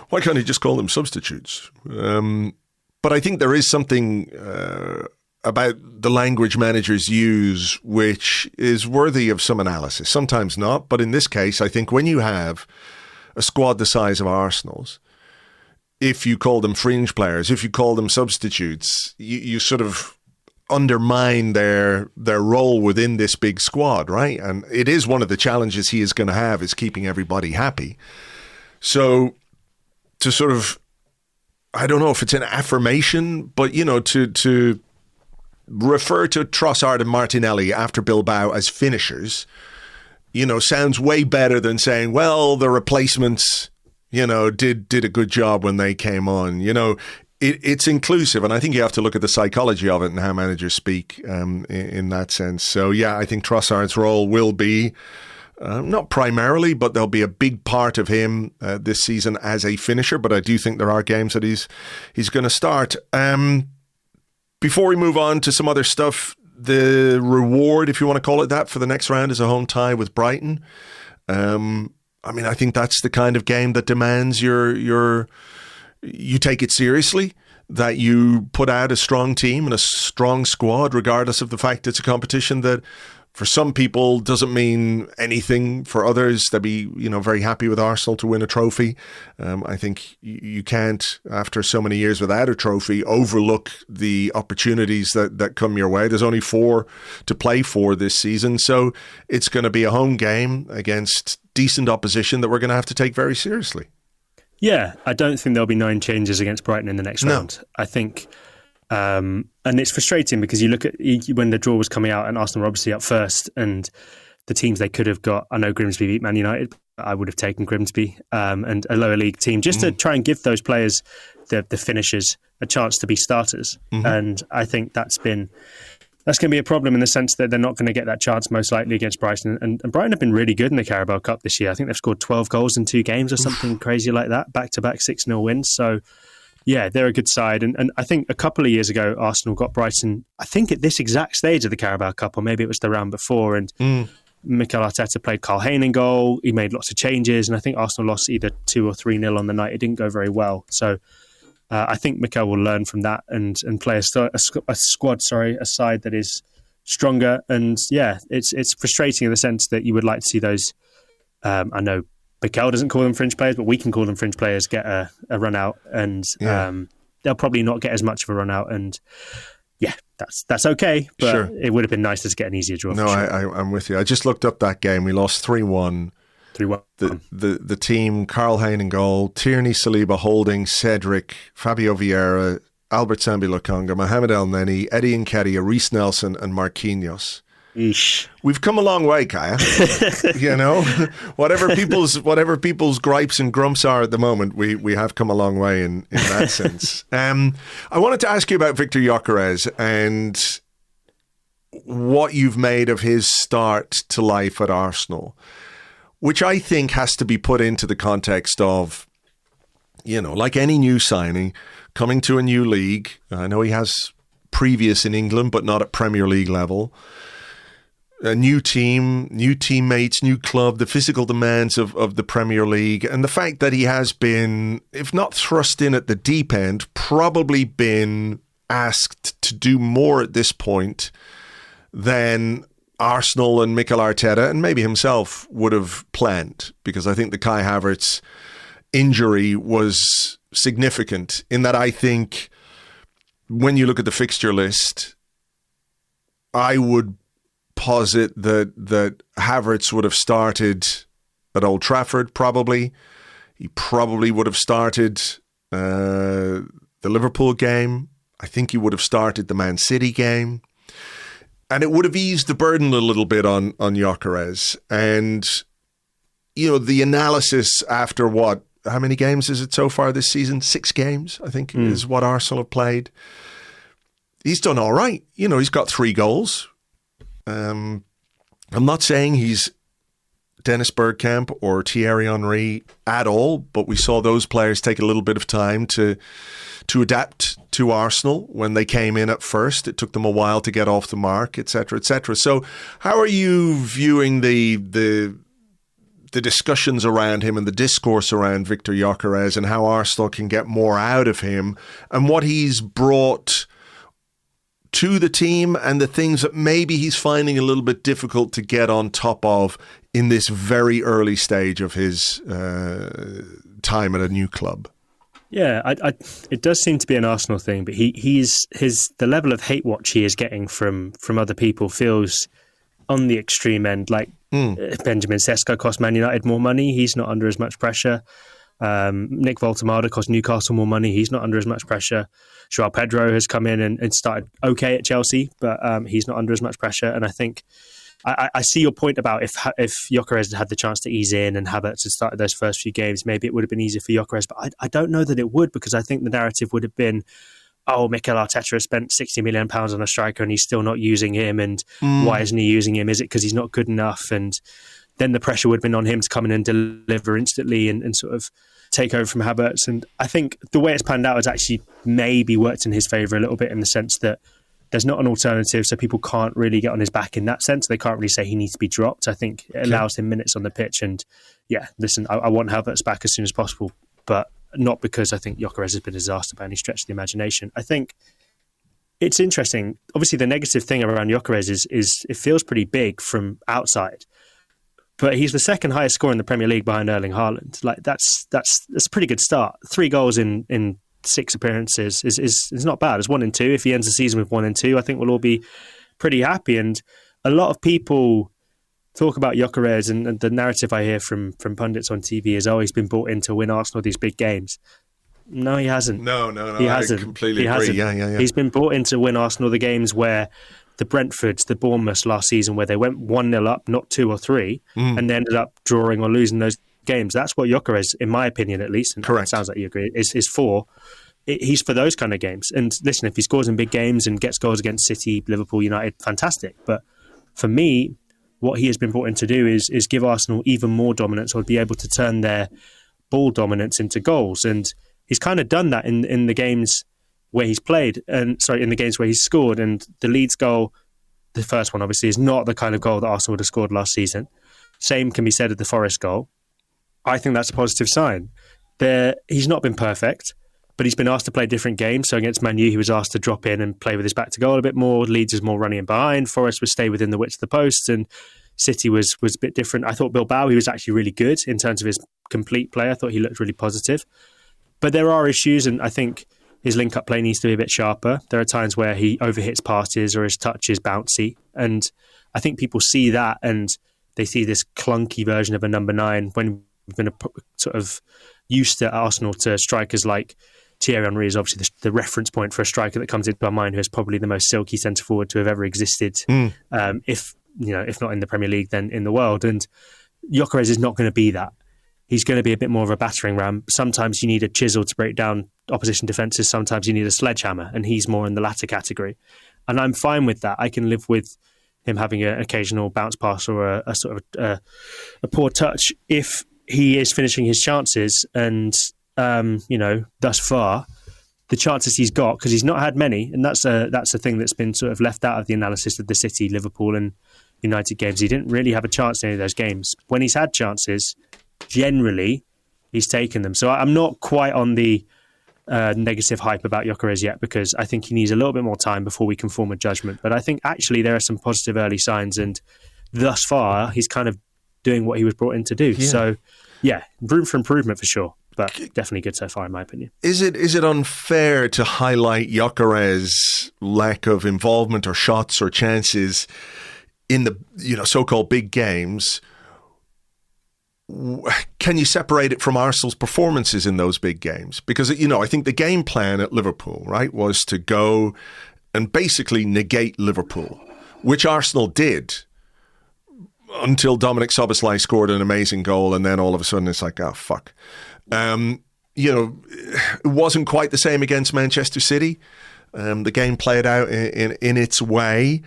why can't he just call them substitutes? But I think there is something about the language managers use which is worthy of some analysis. Sometimes not, but in this case, I think when you have a squad the size of Arsenal's, if you call them fringe players, if you call them substitutes, you sort of undermine their role within this big squad, right? And it is one of the challenges he is going to have, is keeping everybody happy. So to sort of, I don't know if it's an affirmation, but, to refer to Trossard and Martinelli after Bilbao as finishers, sounds way better than saying, well, the replacements, did a good job when they came on. It's inclusive, and I think you have to look at the psychology of it and how managers speak in that sense. So, yeah, I think Trossard's role will be, not primarily, but there'll be a big part of him this season as a finisher, but I do think there are games that he's going to start. Before we move on to some other stuff, the reward, if you want to call it that, for the next round is a home tie with Brighton. I think that's the kind of game that demands you take it seriously, that you put out a strong team and a strong squad, regardless of the fact it's a competition that for some people doesn't mean anything. For others, they'll be very happy with Arsenal to win a trophy. I think you can't, after so many years without a trophy, overlook the opportunities that come your way. There's only 4 to play for this season, so it's going to be a home game against decent opposition that we're going to have to take very seriously. Yeah, I don't think there'll be 9 changes against Brighton in the next round. I think, and it's frustrating because you look at when the draw was coming out and Arsenal were obviously up first, and the teams they could have got. I know Grimsby beat Man United. I would have taken Grimsby and a lower league team just to try and give those players, the finishers, a chance to be starters. And I think that's going to be a problem in the sense that they're not going to get that chance most likely against Brighton. And Brighton have been really good in the Carabao Cup this year. I think they've scored 12 goals in 2 games or something crazy like that, back-to-back 6-0 wins. So, yeah, they're a good side. And I think a couple of years ago, Arsenal got Brighton, I think at this exact stage of the Carabao Cup, or maybe it was the round before, and Mikel Arteta played Carl Hayne in goal. He made lots of changes, and I think Arsenal lost either 2 or 3-0 on the night. It didn't go very well. So I think Mikel will learn from that and play a side that is stronger. And yeah, it's frustrating in the sense that you would like to see those. I know Mikel doesn't call them fringe players, but we can call them fringe players, get a run out, and they'll probably not get as much of a run out. And yeah, that's okay, but it would have been nice to get an easier draw. No, I'm with you. I just looked up that game. We lost 3-1. 3-1. The team, Carl Hayne in goal, Tierney, Saliba, Holding, Cedric, Fabio Vieira, Albert Sambi-Lokonga, Mohamed El Neni, Eddie Nketiah, Reece Nelson, and Marquinhos. Eesh. We've come a long way, Kaya. Whatever people's gripes and grumps are at the moment, we have come a long way in that sense. I wanted to ask you about Viktor Gyokeres and what you've made of his start to life at Arsenal, which I think has to be put into the context of, like any new signing, coming to a new league. I know he has previous in England, but not at Premier League level. a new team, new teammates, new club, the physical demands of the Premier League, and the fact that he has been, if not thrust in at the deep end, probably been asked to do more at this point than Arsenal and Mikel Arteta and maybe himself would have planned, because I think the Kai Havertz injury was significant in that I think when you look at the fixture list, I would posit that Havertz would have started at Old Trafford probably. He probably would have started the Liverpool game. I think he would have started the Man City game. And it would have eased the burden a little bit on Gyokeres. And, you know, the analysis after how many games is it so far this season? 6 games, I think, is what Arsenal have played. He's done all right. You know, he's got 3 goals. I'm not saying he's Dennis Bergkamp or Thierry Henry at all, but we saw those players take a little bit of time to adapt to Arsenal when they came in at first. It took them a while to get off the mark, etc., etc. So how are you viewing the discussions around him and the discourse around Viktor Gyokeres and how Arsenal can get more out of him and what he's brought to the team and the things that maybe he's finding a little bit difficult to get on top of in this very early stage of his time at a new club? Yeah, it does seem to be an Arsenal thing, but the level of hate watch he is getting from other people feels on the extreme end. Like Benjamin Sesko cost Man United more money; he's not under as much pressure. Nick Voltemada cost Newcastle more money; he's not under as much pressure. Joao Pedro has come in and started okay at Chelsea, but he's not under as much pressure. And I think I see your point about if Gyokeres had the chance to ease in and Havertz had started those first few games, maybe it would have been easier for Gyokeres. But I don't know that it would, because I think the narrative would have been, oh, Mikel Arteta has spent £60 million on a striker and he's still not using him. And why isn't he using him? Is it because he's not good enough? And then the pressure would have been on him to come in and deliver instantly and sort of take over from Havertz. And I think the way it's panned out has actually maybe worked in his favour a little bit, in the sense that there's not an alternative, so people can't really get on his back in that sense. They can't really say he needs to be dropped. I think it allows him minutes on the pitch. And yeah, listen, I want Havertz back as soon as possible, but not because I think Gyokeres has been a disaster by any stretch of the imagination. I think it's interesting. Obviously, the negative thing around Gyokeres is it feels pretty big from outside, but he's the second highest scorer in the Premier League behind Erling Haaland. Like that's a pretty good start. 3 goals in 6 appearances is not bad. It's 1 in 2. If he ends the season with 1 in 2, I think we'll all be pretty happy. And a lot of people talk about Gyokeres, and the narrative I hear from pundits on TV is, oh, he's been brought in to win Arsenal these big games. No, he hasn't. No, he hasn't. I completely he agree. Hasn't. Yeah. He's been brought in to win Arsenal the games where the Brentfords, the Bournemouths last season, where they went 1-0 up, not 2 or 3, and they ended up drawing or losing those games. That's what Gyokeres, in my opinion at least, and correct, it sounds like you agree, is for. He's for those kind of games. And listen, if he scores in big games and gets goals against City, Liverpool, United, fantastic. But for me, what he has been brought in to do is give Arsenal even more dominance, or be able to turn their ball dominance into goals. And he's kind of done that in the games where he's played, in the games where he's scored. And the Leeds goal, the first one obviously, is not the kind of goal that Arsenal would have scored last season. Same can be said of the Forest goal. I think that's a positive sign. He's not been perfect, but he's been asked to play different games. So against Man U, he was asked to drop in and play with his back to goal a bit more. Leeds is more running in behind. Forest would stay within the width of the post, and City was a bit different. I thought Bilbao, he was actually really good in terms of his complete play. I thought he looked really positive. But there are issues, and I think his link-up play needs to be a bit sharper. There are times where he overhits passes or his touch is bouncy. And I think people see that and they see this clunky version of a number 9 when we've been sort of used to Arsenal to strikers like Thierry Henry is obviously the reference point for a striker that comes into our mind, who is probably the most silky centre forward to have ever existed. If not in the Premier League, then in the world. And Gyokeres is not going to be that. He's going to be a bit more of a battering ram. Sometimes you need a chisel to break down opposition defences. Sometimes you need a sledgehammer, and he's more in the latter category. And I'm fine with that. I can live with him having an occasional bounce pass or a sort of a poor touch if he is finishing his chances. And thus far, the chances he's got, because he's not had many, and that's a thing that's been sort of left out of the analysis of the City, Liverpool, and United games. He didn't really have a chance in any of those games. When he's had chances, generally, he's taken them. So I'm not quite on the negative hype about Gyokeres yet, because I think he needs a little bit more time before we can form a judgment. But I think actually there are some positive early signs, and thus far he's kind of doing what he was brought in to do. Yeah. So yeah, room for improvement for sure, but definitely good so far in my opinion. Is it unfair to highlight Gyokeres' lack of involvement or shots or chances in the so-called big games? Can you separate it from Arsenal's performances in those big games? Because, I think the game plan at Liverpool, right, was to go and basically negate Liverpool, which Arsenal did until Dominic Szoboszlai scored an amazing goal, and then all of a sudden it's like, oh, fuck. It wasn't quite the same against Manchester City. The game played out in its way.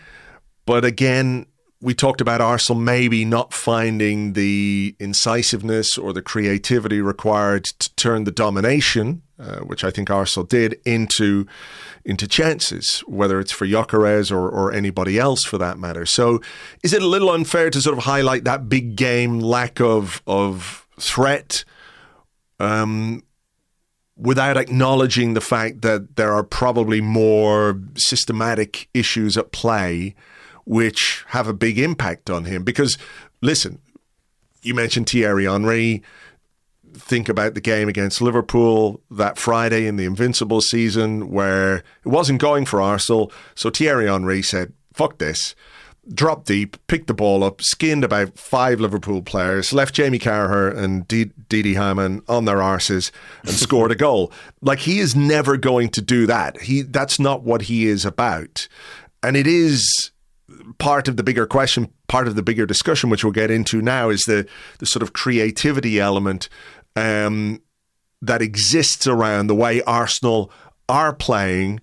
But again, we talked about Arsenal maybe not finding the incisiveness or the creativity required to turn the domination, which I think Arsenal did, into chances, whether it's for Gyokeres or anybody else for that matter. So is it a little unfair to sort of highlight that big game lack of threat without acknowledging the fact that there are probably more systematic issues at play which have a big impact on him? Because, listen, you mentioned Thierry Henry. Think about the game against Liverpool that Friday in the Invincible season where it wasn't going for Arsenal. So Thierry Henry said, fuck this. Dropped deep, picked the ball up, skinned about 5 Liverpool players, left Jamie Carragher and Didi Hamann on their arses and scored a goal. Like, he is never going to do that. That's not what he is about. And it is part of the bigger question, part of the bigger discussion, which we'll get into now, is the sort of creativity element that exists around the way Arsenal are playing.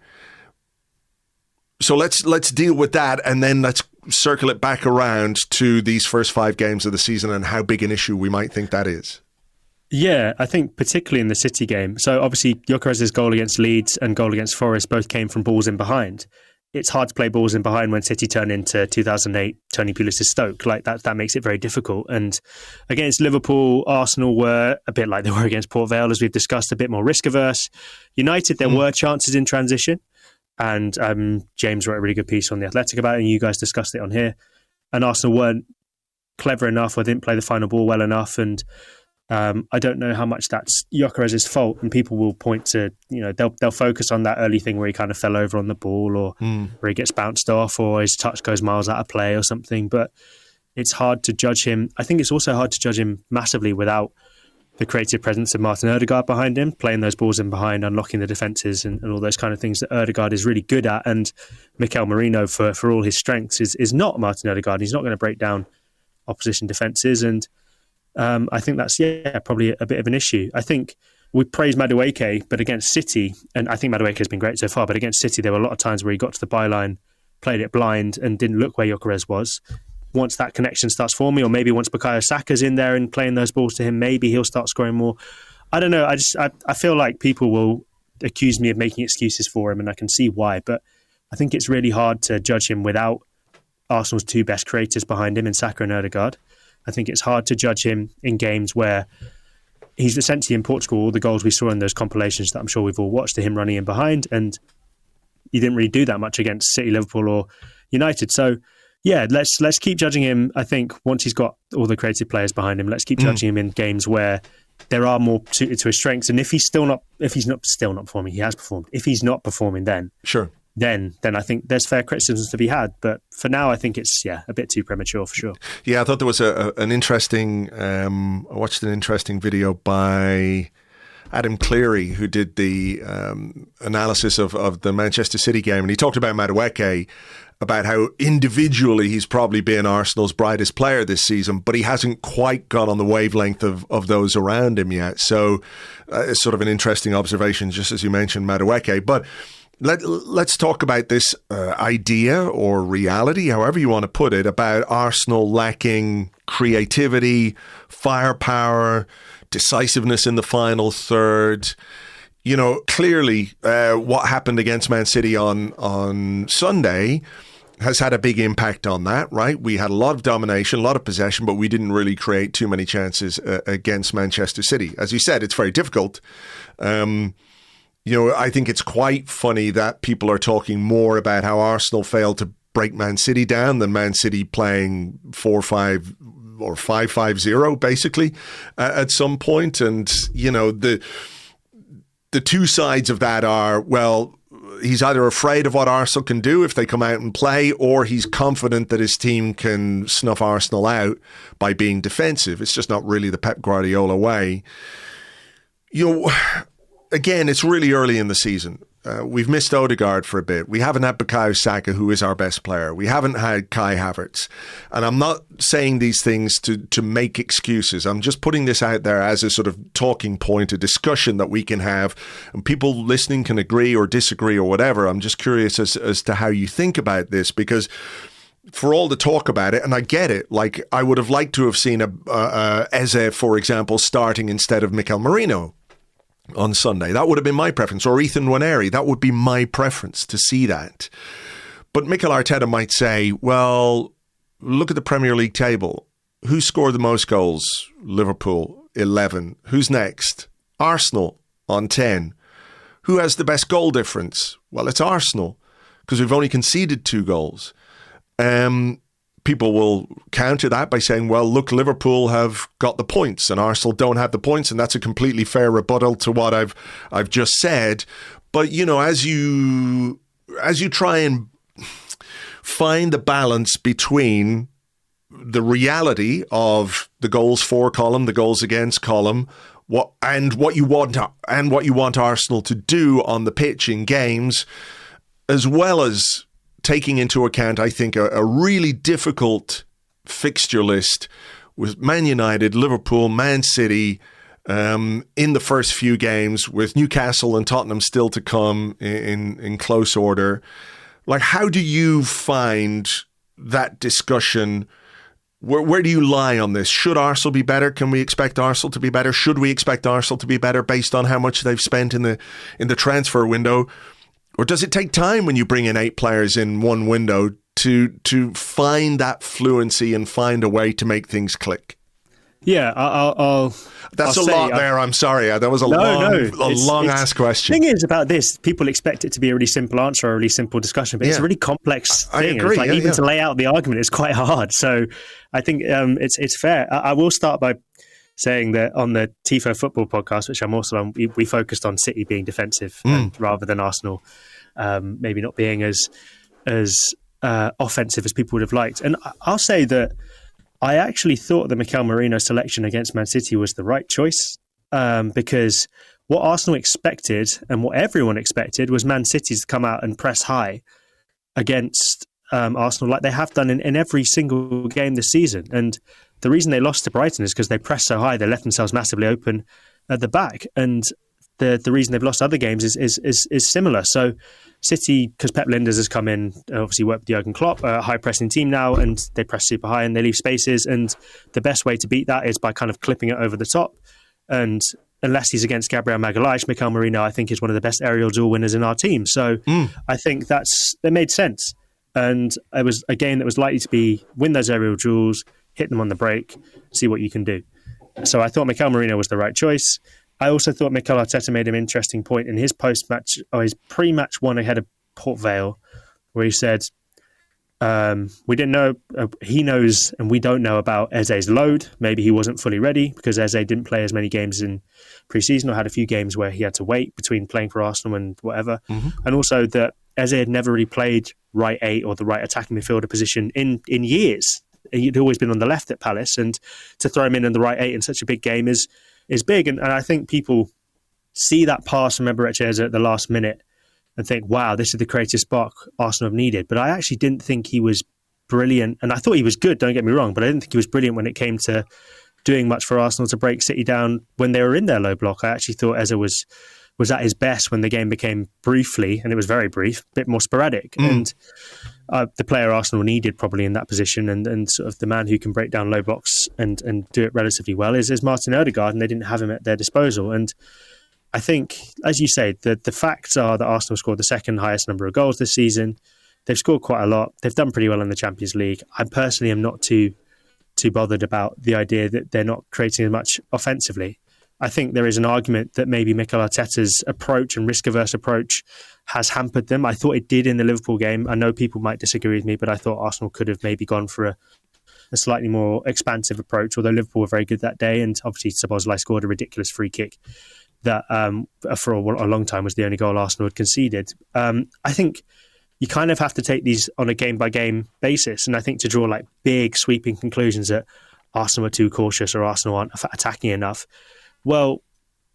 So let's deal with that, and then let's circle it back around to these first 5 games of the season and how big an issue we might think that is. Yeah, I think particularly in the City game. So obviously Gyokeres' goal against Leeds and goal against Forest both came from balls in behind. It's hard to play balls in behind when City turn into 2008 Tony Pulis' Stoke. Like that makes it very difficult. And against Liverpool, Arsenal were a bit like they were against Port Vale, as we've discussed, a bit more risk averse. United, there were chances in transition. And James wrote a really good piece on The Athletic about it, and you guys discussed it on here. And Arsenal weren't clever enough or didn't play the final ball well enough. And I don't know how much that's Gyokeres' fault, and people will point to, they'll focus on that early thing where he kind of fell over on the ball, or where he gets bounced off, or his touch goes miles out of play or something. But it's hard to judge him. I think it's also hard to judge him massively without the creative presence of Martin Ødegaard behind him, playing those balls in behind, unlocking the defences and all those kind of things that Ødegaard is really good at. And Mikel Merino, for all his strengths, is not Martin Ødegaard. He's not going to break down opposition defences. And I think that's, probably a bit of an issue. I think we praise Madueke, but against City, and I think Madueke has been great so far, but against City, there were a lot of times where he got to the byline, played it blind, and didn't look where Gyokeres was. Once that connection starts forming, or maybe once Bukayo Saka's in there and playing those balls to him, maybe he'll start scoring more. I don't know. I feel like people will accuse me of making excuses for him, and I can see why, but I think it's really hard to judge him without Arsenal's 2 best creators behind him in Saka and Ødegaard. I think it's hard to judge him in games where he's essentially in Portugal. All the goals we saw in those compilations that I'm sure we've all watched to him running in behind, and he didn't really do that much against City, Liverpool or United. So yeah, let's keep judging him. I think once he's got all the creative players behind him, let's keep judging him in games where there are more suited to his strengths. And if he's not performing, he has performed. If he's not performing, then sure. Then I think there's fair criticisms to be had. But for now, I think it's a bit too premature for sure. Yeah, I thought there was an interesting. I watched an interesting video by Adam Cleary, who did the analysis of the Manchester City game, and he talked about Madueke, about how individually he's probably been Arsenal's brightest player this season, but he hasn't quite got on the wavelength of those around him yet. So it's sort of an interesting observation, just as you mentioned, Madueke. But let's talk about this idea or reality, however you want to put it, about Arsenal lacking creativity, firepower, decisiveness in the final third. Clearly what happened against Man City on Sunday has had a big impact on that, right? We had a lot of domination, a lot of possession, but we didn't really create too many chances against Manchester City. As you said, it's very difficult. I think it's quite funny that people are talking more about how Arsenal failed to break Man City down than Man City playing 4-5 or 5-5-0 basically at some point. And, the two sides of that are, well, he's either afraid of what Arsenal can do if they come out and play, or he's confident that his team can snuff Arsenal out by being defensive. It's just not really the Pep Guardiola way. Again, it's really early in the season. We've missed Odegaard for a bit. We haven't had Bukayo Saka, who is our best player. We haven't had Kai Havertz. And I'm not saying these things to make excuses. I'm just putting this out there as a sort of talking point, a discussion that we can have. And people listening can agree or disagree or whatever. I'm just curious as to how you think about this, because for all the talk about it, and I get it, like I would have liked to have seen Eze, for example, starting instead of Mikel Merino on Sunday. That would have been my preference. Or Ethan Nwaneri. That would be my preference to see that. But Mikel Arteta might say, well, look at the Premier League table. Who scored the most goals? Liverpool, 11. Who's next? Arsenal on 10. Who has the best goal difference? Well, it's Arsenal, because we've only conceded 2 goals. People will counter that by saying, well, look, Liverpool have got the points and Arsenal don't have the points. And that's a completely fair rebuttal to what I've just said. But, as you try and find the balance between the reality of the goals for column, the goals against column, what you want Arsenal to do on the pitch in games, as well as taking into account, I think, a really difficult fixture list with Man United, Liverpool, Man City in the first few games, with Newcastle and Tottenham still to come in close order. Like, how do you find that discussion? Where do you lie on this? Should Arsenal be better? Can we expect Arsenal to be better? Should we expect Arsenal to be better based on how much they've spent in the transfer window? Or does it take time when you bring in 8 players in one window to find that fluency and find a way to make things click? Yeah, That's a lot there. I'm sorry. That was a long-ass question. The thing is about this, people expect it to be a really simple answer or a really simple discussion, but it's a really complex thing. I agree. It's even to lay out the argument is quite hard. So I think it's fair. I will start by saying that on the Tifo football podcast, which I'm also on, we focused on City being defensive rather than Arsenal maybe not being as offensive as people would have liked. And I'll say that I actually thought the Mikel Merino selection against Man City was the right choice because what Arsenal expected and what everyone expected was Man City to come out and press high against Arsenal like they have done in every single game this season. And the reason they lost to Brighton is because they pressed so high, they left themselves massively open at the back. And the reason they've lost other games is similar. So City, because Pep Linders has come in, obviously worked with Jurgen Klopp, a high-pressing team now, and they press super high and they leave spaces. And the best way to beat that is by kind of clipping it over the top. And unless he's against Gabriel Magalhaes, Mikel Merino, I think, is one of the best aerial duel winners in our team. So I think that made sense. And it was a game that was likely to win those aerial duels, hit them on the break, see what you can do. So I thought Mikel Merino was the right choice. I also thought Mikel Arteta made an interesting point in his post-match, or his pre-match one ahead of Port Vale, where he said, we didn't know, he knows and we don't know about Eze's load. Maybe he wasn't fully ready because Eze didn't play as many games in pre-season or had a few games where he had to wait between playing for Arsenal and whatever. And also that Eze had never really played right 8 or the right attacking midfielder position in years. He'd always been on the left at Palace, and to throw him in the right 8 in such a big game is big. And I think people see that pass from Eberechi Eze at the last minute and think, wow, this is the creative spark Arsenal have needed. But I actually didn't think he was brilliant. And I thought he was good, don't get me wrong, but I didn't think he was brilliant when it came to doing much for Arsenal to break City down when they were in their low block. I actually thought Eze was at his best when the game became briefly, and it was very brief, a bit more sporadic. And the player Arsenal needed probably in that position and sort of the man who can break down low blocks and do it relatively well is Martin Odegaard, and they didn't have him at their disposal. And I think, as you say, the facts are that Arsenal scored the second highest number of goals this season. They've scored quite a lot. They've done pretty well in the Champions League. I personally am not too bothered about the idea that they're not creating as much offensively. I think there is an argument that maybe Mikel Arteta's approach and risk-averse approach has hampered them. I thought it did in the Liverpool game. I know people might disagree with me, but I thought Arsenal could have maybe gone for a slightly more expansive approach, although Liverpool were very good that day, and obviously Szoboszlai scored a ridiculous free kick that for a long time was the only goal Arsenal had conceded. I think you kind of have to take these on a game-by-game basis, and I think to draw like big sweeping conclusions that Arsenal are too cautious or Arsenal aren't attacking enough. Well,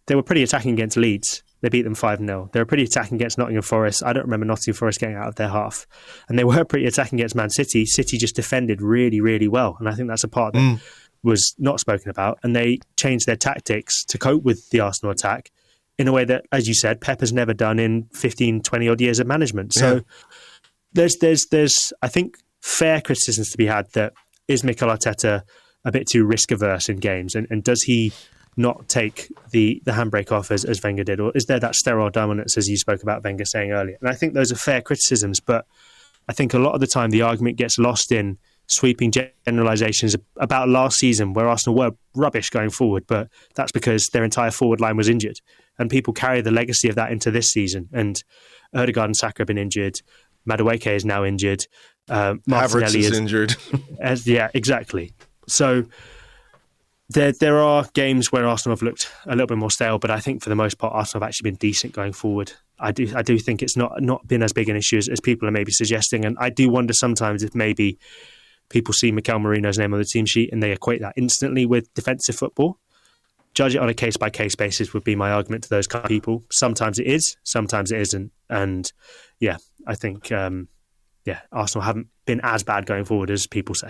they were pretty attacking against Leeds. They beat them 5-0. They were pretty attacking against Nottingham Forest. I don't remember Nottingham Forest getting out of their half. And they were pretty attacking against Man City. City just defended really, really well. And I think that's a part that was not spoken about. And they changed their tactics to cope with the Arsenal attack in a way that, as you said, Pep has never done in 15, 20 odd years of management. So there's I think, fair criticisms to be had that is Mikel Arteta a bit too risk averse in games? And does he not take the handbrake off as Wenger did? Or is there that sterile dominance, as you spoke about Wenger saying earlier? And I think those are fair criticisms, but I think a lot of the time the argument gets lost in sweeping generalizations about last season where Arsenal were rubbish going forward, but that's because their entire forward line was injured. And people carry the legacy of that into this season. And Ødegaard and Saka have been injured. Madueke is now injured. Havertz is injured. Yeah, exactly. So there are games where Arsenal have looked a little bit more stale, but I think for the most part, Arsenal have actually been decent going forward. I do think it's not been as big an issue as people are maybe suggesting. And I do wonder sometimes if maybe people see Mikel Merino's name on the team sheet and they equate that instantly with defensive football. Judge it on a case-by-case basis would be my argument to those kind of people. Sometimes it is, sometimes it isn't. And yeah, I think Arsenal haven't been as bad going forward as people say.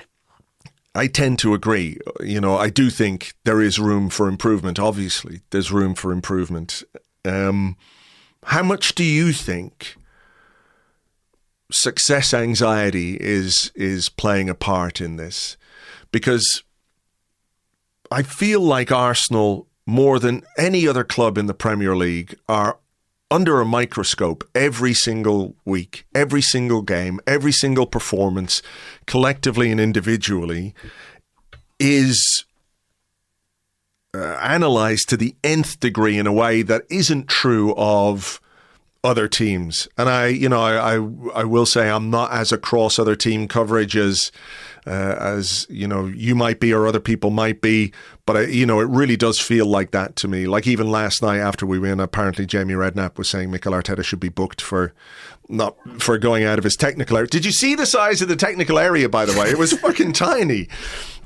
I tend to agree. I do think there is room for improvement. Obviously, there's room for improvement. How much do you think success anxiety is playing a part in this? Because I feel like Arsenal, more than any other club in the Premier League, are under a microscope every single week, every single game, every single performance, collectively and individually, is analysed to the nth degree in a way that isn't true of other teams. And I will say I'm not as across other team coverage as you might be or other people might be, but it really does feel like that to me. Like even last night after we win, apparently Jamie Redknapp was saying Mikel Arteta should be booked for going out of his technical area. Did you see the size of the technical area, by the way? It was fucking tiny.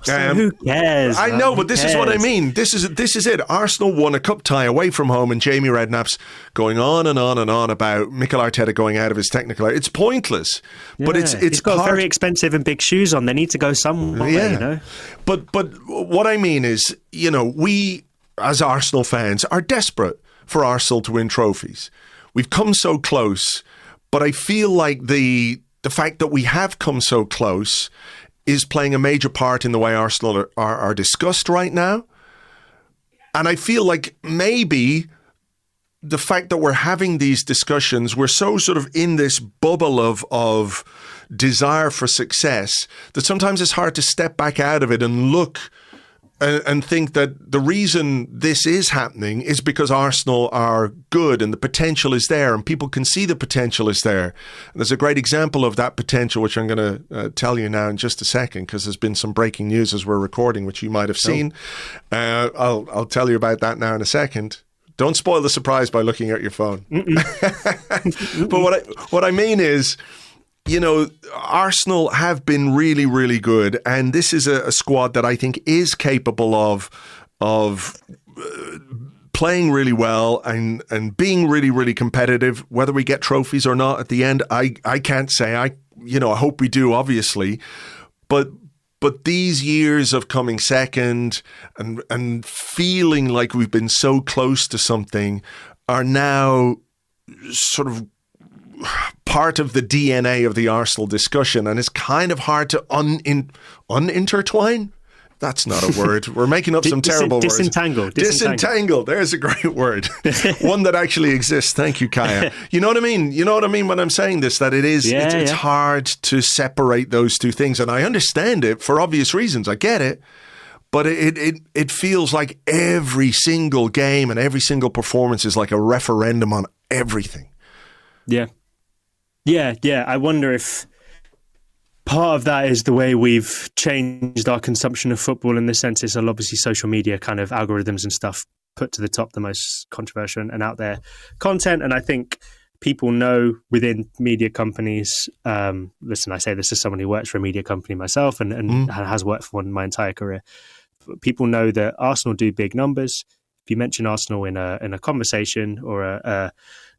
So who cares? I know, but this is what I mean. This is it. Arsenal won a cup tie away from home, and Jamie Redknapp's going on and on and on about Mikel Arteta going out of his technical area. It's pointless, but it's got very expensive and big shoes on. They need to go somewhere. Yeah. But what I mean is, we as Arsenal fans are desperate for Arsenal to win trophies. We've come so close, but I feel like the fact that we have come so close is playing a major part in the way Arsenal are discussed right now. And I feel like maybe the fact that we're having these discussions, we're so sort of in this bubble of desire for success that sometimes it's hard to step back out of it and look and think that the reason this is happening is because Arsenal are good and the potential is there and people can see the potential is there. And there's a great example of that potential, which I'm going to tell you now in just a second, because there's been some breaking news as we're recording, which you might have seen. I'll tell you about that now in a second. Don't spoil the surprise by looking at your phone. But what I mean is, Arsenal have been really, really good, and this is a squad that I think is capable of playing really well and being really, really competitive. Whether we get trophies or not at the end, I can't say. I hope we do, obviously, but these years of coming second and feeling like we've been so close to something are now sort of part of the DNA of the Arsenal discussion, and it's kind of hard to unintertwine. That's not a word. We're making up some terrible words. Disentangle. There's a great word. One that actually exists. Thank you, Kaya. You know what I mean? You know what I mean when I'm saying this, that it's hard to separate those two things. And I understand it for obvious reasons. I get it. But it feels like every single game and every single performance is like a referendum on everything. Yeah. I wonder if part of that is the way we've changed our consumption of football, in the sense it's obviously social media kind of algorithms and stuff put to the top the most controversial and out there content. And I think people know within media companies, listen, I say this as someone who works for a media company myself and has worked for one my entire career. People know that Arsenal do big numbers. If you mention Arsenal in a conversation or a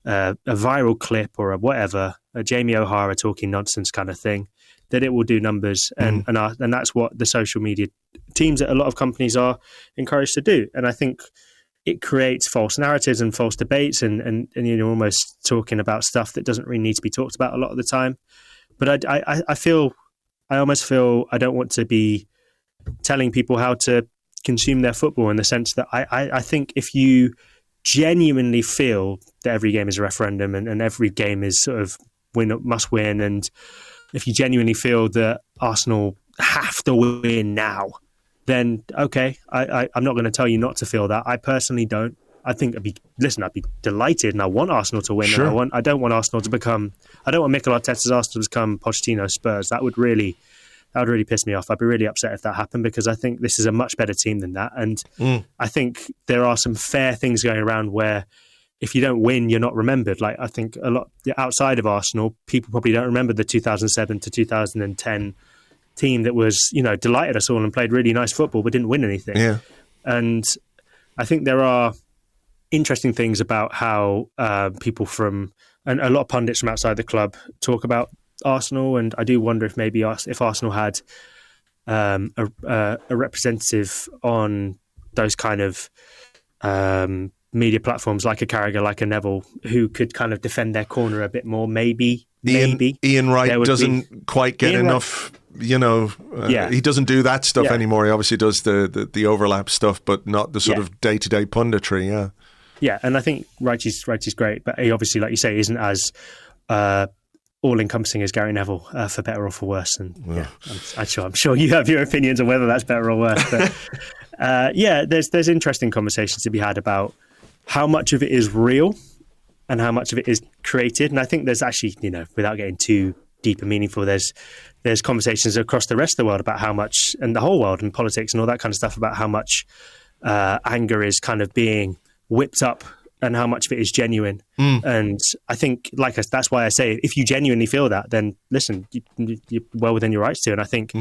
viral clip or a whatever, a Jamie O'Hara talking nonsense kind of thing, that it will do numbers. And that's what the social media teams at a lot of companies are encouraged to do. And I think it creates false narratives and false debates and almost talking about stuff that doesn't really need to be talked about a lot of the time. But I almost feel I don't want to be telling people how to consume their football, in the sense that I think if you genuinely feel that every game is a referendum and every game is sort of must win, and if you genuinely feel that Arsenal have to win now, then okay, I'm not going to tell you not to feel that. I personally don't. I think I'd be delighted, and I want Arsenal to win. Sure. And I don't want Mikel Arteta's Arsenal to become Pochettino's Spurs. That would really piss me off. I'd be really upset if that happened, because I think this is a much better team than that. And I think there are some fair things going around where if you don't win, you're not remembered. Like, I think a lot outside of Arsenal, people probably don't remember the 2007 to 2010 team that was, delighted us all and played really nice football, but didn't win anything. Yeah. And I think there are interesting things about how people from, and a lot of pundits from outside the club talk about Arsenal, and I do wonder if maybe if Arsenal had a representative on those kind of media platforms, like a Carragher, like a Neville, who could kind of defend their corner a bit more. Maybe Ian Wright doesn't quite get enough. He doesn't do that stuff anymore. He obviously does the overlap stuff, but not the sort of day-to-day punditry. Yeah, and I think Wrighty's great, but he obviously, like you say, isn't as all-encompassing as Gary Neville, for better or for worse. And I'm sure you have your opinions on whether that's better or worse. But there's interesting conversations to be had about how much of it is real and how much of it is created. And I think there's actually, without getting too deep and meaningful, there's conversations across the rest of the world about how much, and the whole world and politics and all that kind of stuff, about how much anger is kind of being whipped up and how much of it is genuine. And I think, that's why I say, if you genuinely feel that, then listen, you're well within your rights to. And I think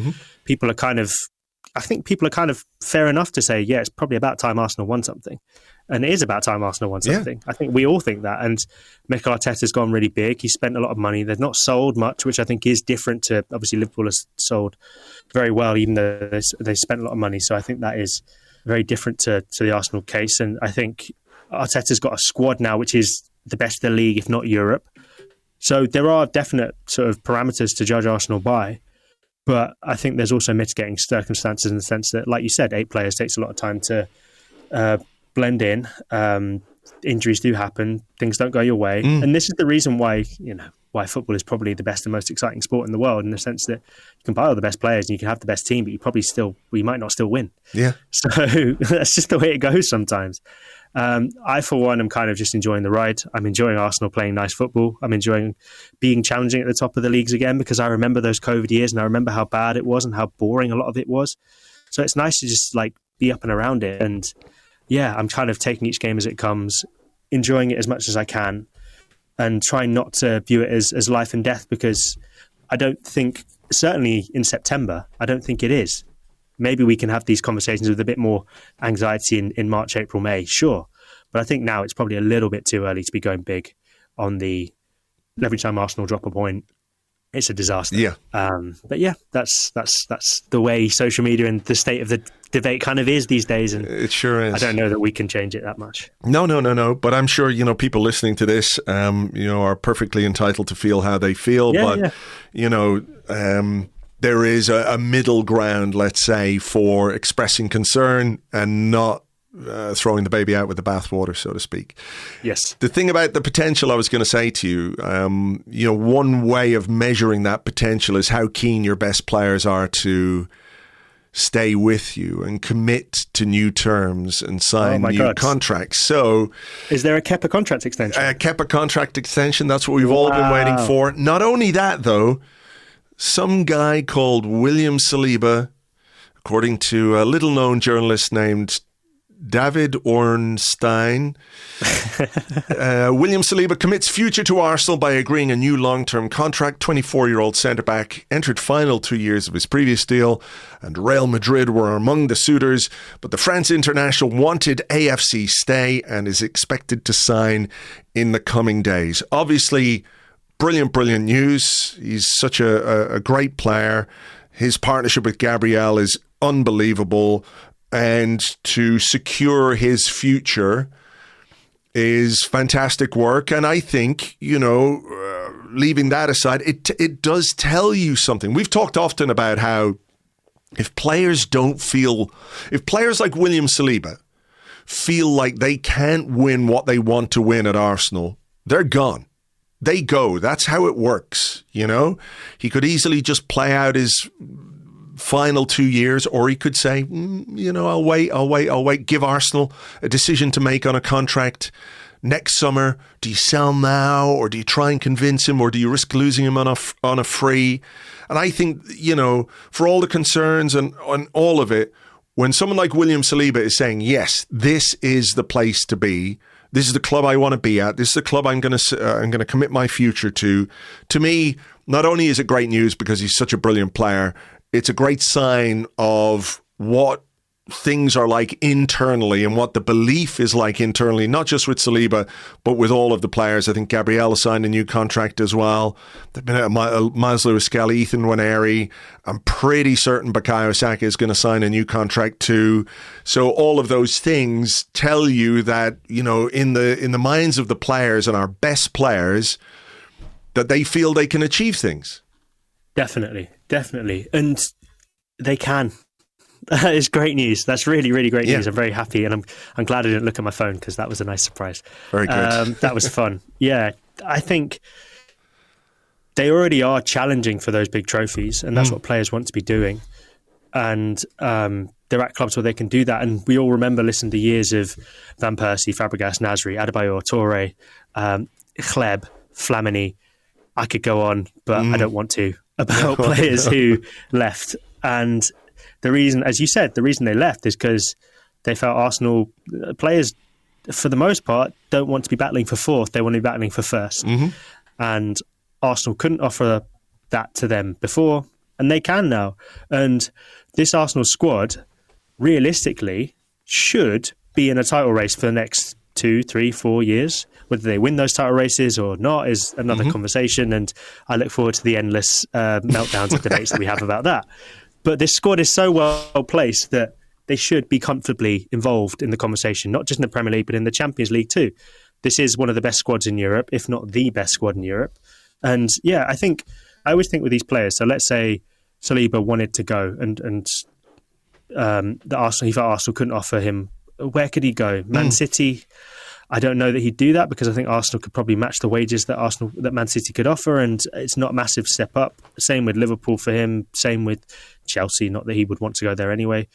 people are kind of fair enough to say, it's probably about time Arsenal won something. And it is about time Arsenal won something. I think we all think that. And Mikel Arteta's gone really big. He's spent a lot of money. They've not sold much, which I think is different to, obviously, Liverpool has sold very well, even though they spent a lot of money. So I think that is very different to the Arsenal case. And I think Arteta's got a squad now which is the best of the league, if not Europe. So there are definite sort of parameters to judge Arsenal by. But I think there's also mitigating circumstances in the sense that, like you said, 8 players takes a lot of time to blend in. Injuries do happen. Things don't go your way. And this is the reason why football is probably the best and most exciting sport in the world, in the sense that you can buy all the best players and you can have the best team, but you might not still win. Yeah. So that's just the way it goes sometimes. I, for one, am kind of just enjoying the ride. I'm enjoying Arsenal playing nice football. I'm enjoying being challenging at the top of the leagues again, because I remember those COVID years and I remember how bad it was and how boring a lot of it was. So it's nice to just be up and around it. And I'm kind of taking each game as it comes, enjoying it as much as I can, and trying not to view it as life and death, because I don't think, certainly in September, I don't think it is. Maybe we can have these conversations with a bit more anxiety in March, April, May, sure. But I think now it's probably a little bit too early to be going big on the every time Arsenal drop a point, it's a disaster. Yeah. But that's the way social media and the state of the debate kind of is these days. And it sure is. I don't know that we can change it that much. No. But I'm sure, people listening to this, are perfectly entitled to feel how they feel. there is a middle ground, let's say, for expressing concern and not throwing the baby out with the bathwater, so to speak. Yes. The thing about the potential, I was going to say to you, one way of measuring that potential is how keen your best players are to stay with you and commit to new terms and sign new contracts. So, is there a Kepa contract extension? A Kepa contract extension, that's what we've all been waiting for. Not only that, though, some guy called William Saliba, according to a little-known journalist named David Ornstein. William Saliba commits future to Arsenal by agreeing a new long-term contract. 24-year-old centre-back entered final 2 years of his previous deal, and Real Madrid were among the suitors, but the France international wanted AFC stay and is expected to sign in the coming days. Obviously, brilliant news. He's such a great player. His partnership with Gabriel is unbelievable. And to secure his future is fantastic work. And I think, leaving that aside, it does tell you something. We've talked often about how if players like William Saliba feel like they can't win what they want to win at Arsenal, they're gone. They go. That's how it works, He could easily just play out his final 2 years, or he could say, I'll wait, give Arsenal a decision to make on a contract next summer. Do you sell now, or do you try and convince him, or do you risk losing him on a free? And I think, for all the concerns and all of it, when someone like William Saliba is saying, yes, this is the place to be, this is the club I want to be at, this is the club I'm going to commit my future to me, not only is it great news because he's such a brilliant player, it's a great sign of what things are like internally and what the belief is like internally, not just with Saliba, but with all of the players. I think Gabriel has signed a new contract as well. They've been out Miles Lewis-Skelly, Ethan Nwaneri. I'm pretty certain Bukayo Saka is going to sign a new contract too. So all of those things tell you that, in the minds of the players and our best players, that they feel they can achieve things. Definitely. And they can. That is great news. That's really, really great news. I'm very happy, and I'm glad I didn't look at my phone because that was a nice surprise. Very good. That was fun. Yeah, I think they already are challenging for those big trophies, and that's what players want to be doing. And they're at clubs where they can do that. And we all remember listening to years of Van Persie, Fabregas, Nasri, Adebayor, Toure, Chleb, Flamini. I could go on, but I don't want to, about players who left. And the reason, as you said, the reason they left is because they felt Arsenal players, for the most part, don't want to be battling for fourth. They want to be battling for first. And Arsenal couldn't offer that to them before, and they can now. And this Arsenal squad, realistically, should be in a title race for the next 2, 3, 4 years. Whether they win those title races or not is another conversation, and I look forward to the endless meltdowns and debates that we have about that. But this squad is so well placed that they should be comfortably involved in the conversation, not just in the Premier League, but in the Champions League too. This is one of the best squads in Europe, if not the best squad in Europe. And yeah, I always think with these players, so let's say Saliba wanted to go and he felt Arsenal couldn't offer him. Where could he go? Man City? I don't know that he'd do that because I think Arsenal could probably match the wages that Man City could offer, and it's not a massive step up. Same with Liverpool for him, same with Chelsea, not that he would want to go there anyway.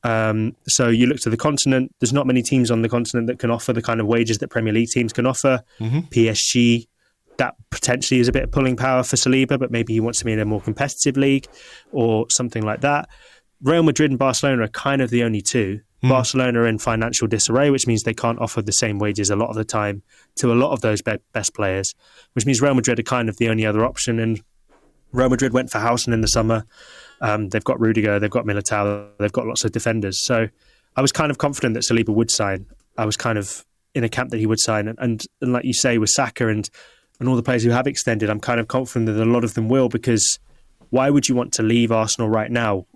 So you look to the continent, there's not many teams on the continent that can offer the kind of wages that Premier League teams can offer. PSG, that potentially is a bit of pulling power for Saliba, but maybe he wants to be in a more competitive league or something like that. Real Madrid and Barcelona are kind of the only two. Barcelona are in financial disarray, which means they can't offer the same wages a lot of the time to a lot of those best players, which means Real Madrid are kind of the only other option. And Real Madrid went for Hausen in the summer. They've got Rudiger, they've got Militao, they've got lots of defenders. So I was kind of confident that Saliba would sign. I was kind of in a camp that he would sign. And like you say, with Saka and all the players who have extended, I'm kind of confident that a lot of them will, because why would you want to leave Arsenal right now?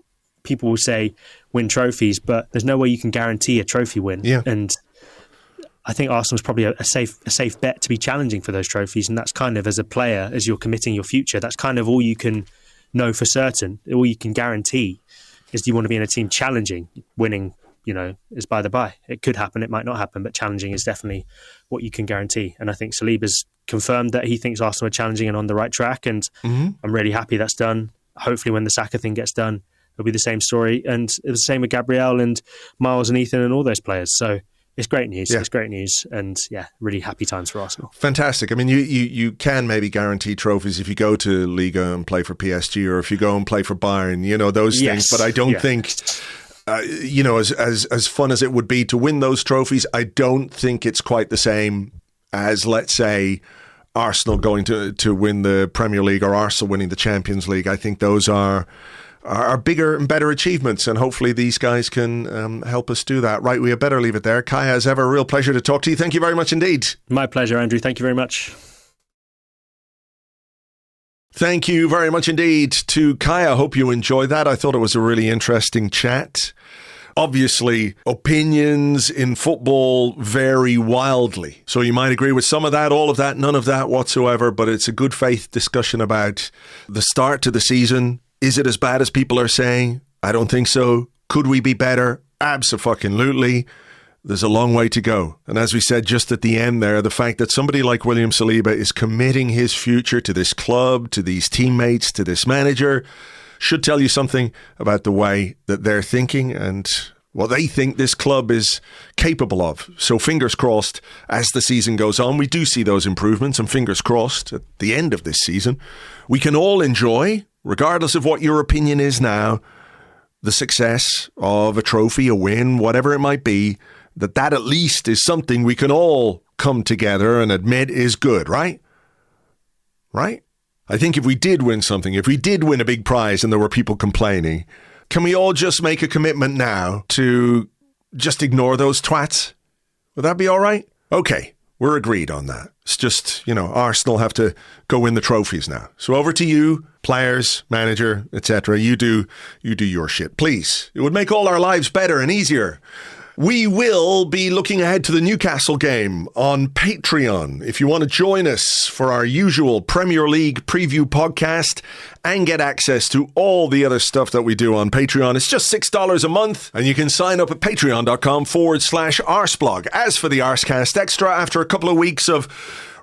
People will say win trophies, but there's no way you can guarantee a trophy win. Yeah. And I think Arsenal's probably a safe bet to be challenging for those trophies. And that's kind of, as a player, as you're committing your future, that's kind of all you can know for certain. All you can guarantee is you want to be in a team challenging. Winning, is by the by. It could happen, it might not happen, but challenging is definitely what you can guarantee. And I think Saliba's confirmed that he thinks Arsenal are challenging and on the right track, and I'm really happy that's done. Hopefully when the Saka thing gets done, it'll be the same story. And it was the same with Gabriel and Miles and Ethan and all those players. So it's great news. Yeah. It's great news. And really happy times for Arsenal. Fantastic. I mean, you can maybe guarantee trophies if you go to Liga and play for PSG, or if you go and play for Bayern, those things. But I don't think, as fun as it would be to win those trophies, I don't think it's quite the same as, let's say, Arsenal going to win the Premier League or Arsenal winning the Champions League. I think those are bigger and better achievements, and hopefully these guys can help us do that. Right, we had better leave it there. Kaya, as ever, a real pleasure to talk to you. Thank you very much indeed. My pleasure, Andrew. Thank you very much. Thank you very much indeed to Kaya. I hope you enjoyed that. I thought it was a really interesting chat. Obviously, opinions in football vary wildly. So you might agree with some of that, all of that, none of that whatsoever, but it's a good faith discussion about the start to the season. Is it as bad as people are saying? I don't think so. Could we be better? Abso-fucking-lutely. There's a long way to go. And as we said just at the end there, the fact that somebody like William Saliba is committing his future to this club, to these teammates, to this manager, should tell you something about the way that they're thinking and what they think this club is capable of. So fingers crossed, as the season goes on, we do see those improvements, and fingers crossed at the end of this season, we can all enjoy, regardless of what your opinion is now, the success of a trophy, a win, whatever it might be, that at least is something we can all come together and admit is good, right? Right? I think if we did win something, if we did win a big prize and there were people complaining, can we all just make a commitment now to just ignore those twats? Would that be all right? Okay, we're agreed on that. It's just, Arsenal have to go win the trophies now. So over to you, players, manager, etc. You do your shit, please. It would make all our lives better and easier. We will be looking ahead to the Newcastle game on Patreon. If you want to join us for our usual Premier League preview podcast and get access to all the other stuff that we do on Patreon, it's just $6 a month, and you can sign up at patreon.com/Arseblog. As for the Arsecast Extra, after a couple of weeks of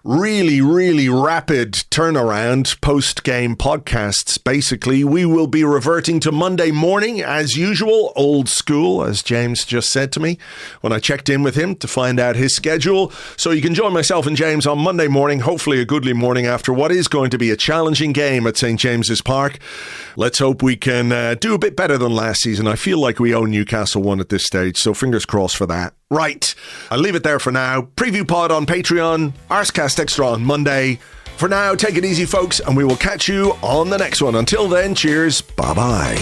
really, really rapid turnaround post-game podcasts, basically, we will be reverting to Monday morning as usual, old school, as James just said to me when I checked in with him to find out his schedule. So you can join myself and James on Monday morning, hopefully a goodly morning after what is going to be a challenging game at St. James's Park. Let's hope we can do a bit better than last season. I feel like we owe Newcastle one at this stage, so fingers crossed for that. Right, I'll leave it there for now. Preview pod on Patreon, Arsecast Extra on Monday. For now, take it easy, folks, and we will catch you on the next one. Until then, cheers, bye-bye.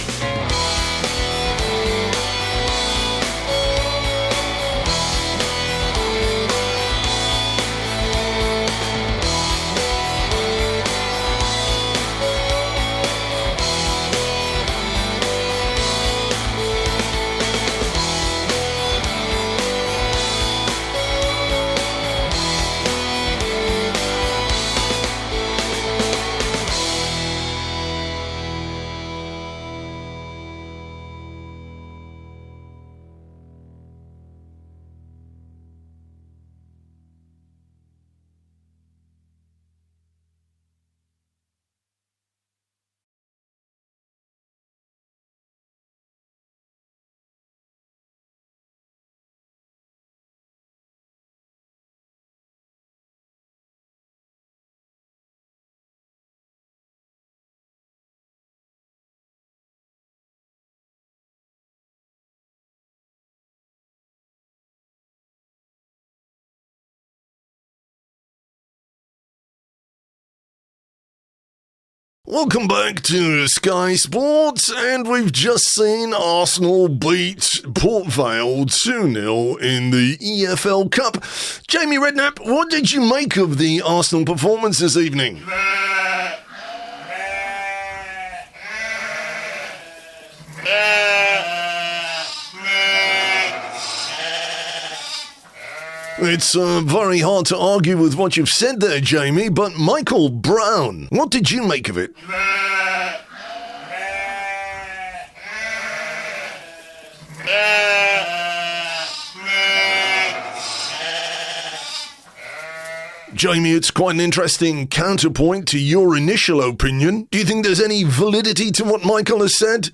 Welcome back to Sky Sports, and we've just seen Arsenal beat Port Vale 2-0 in the EFL Cup. Jamie Redknapp, what did you make of the Arsenal performance this evening? It's very hard to argue with what you've said there, Jamie, but Michael Brown, what did you make of it? Jamie, it's quite an interesting counterpoint to your initial opinion. Do you think there's any validity to what Michael has said?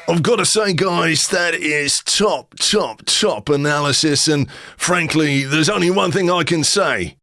I've got to say, guys, that is top analysis, and frankly, there's only one thing I can say.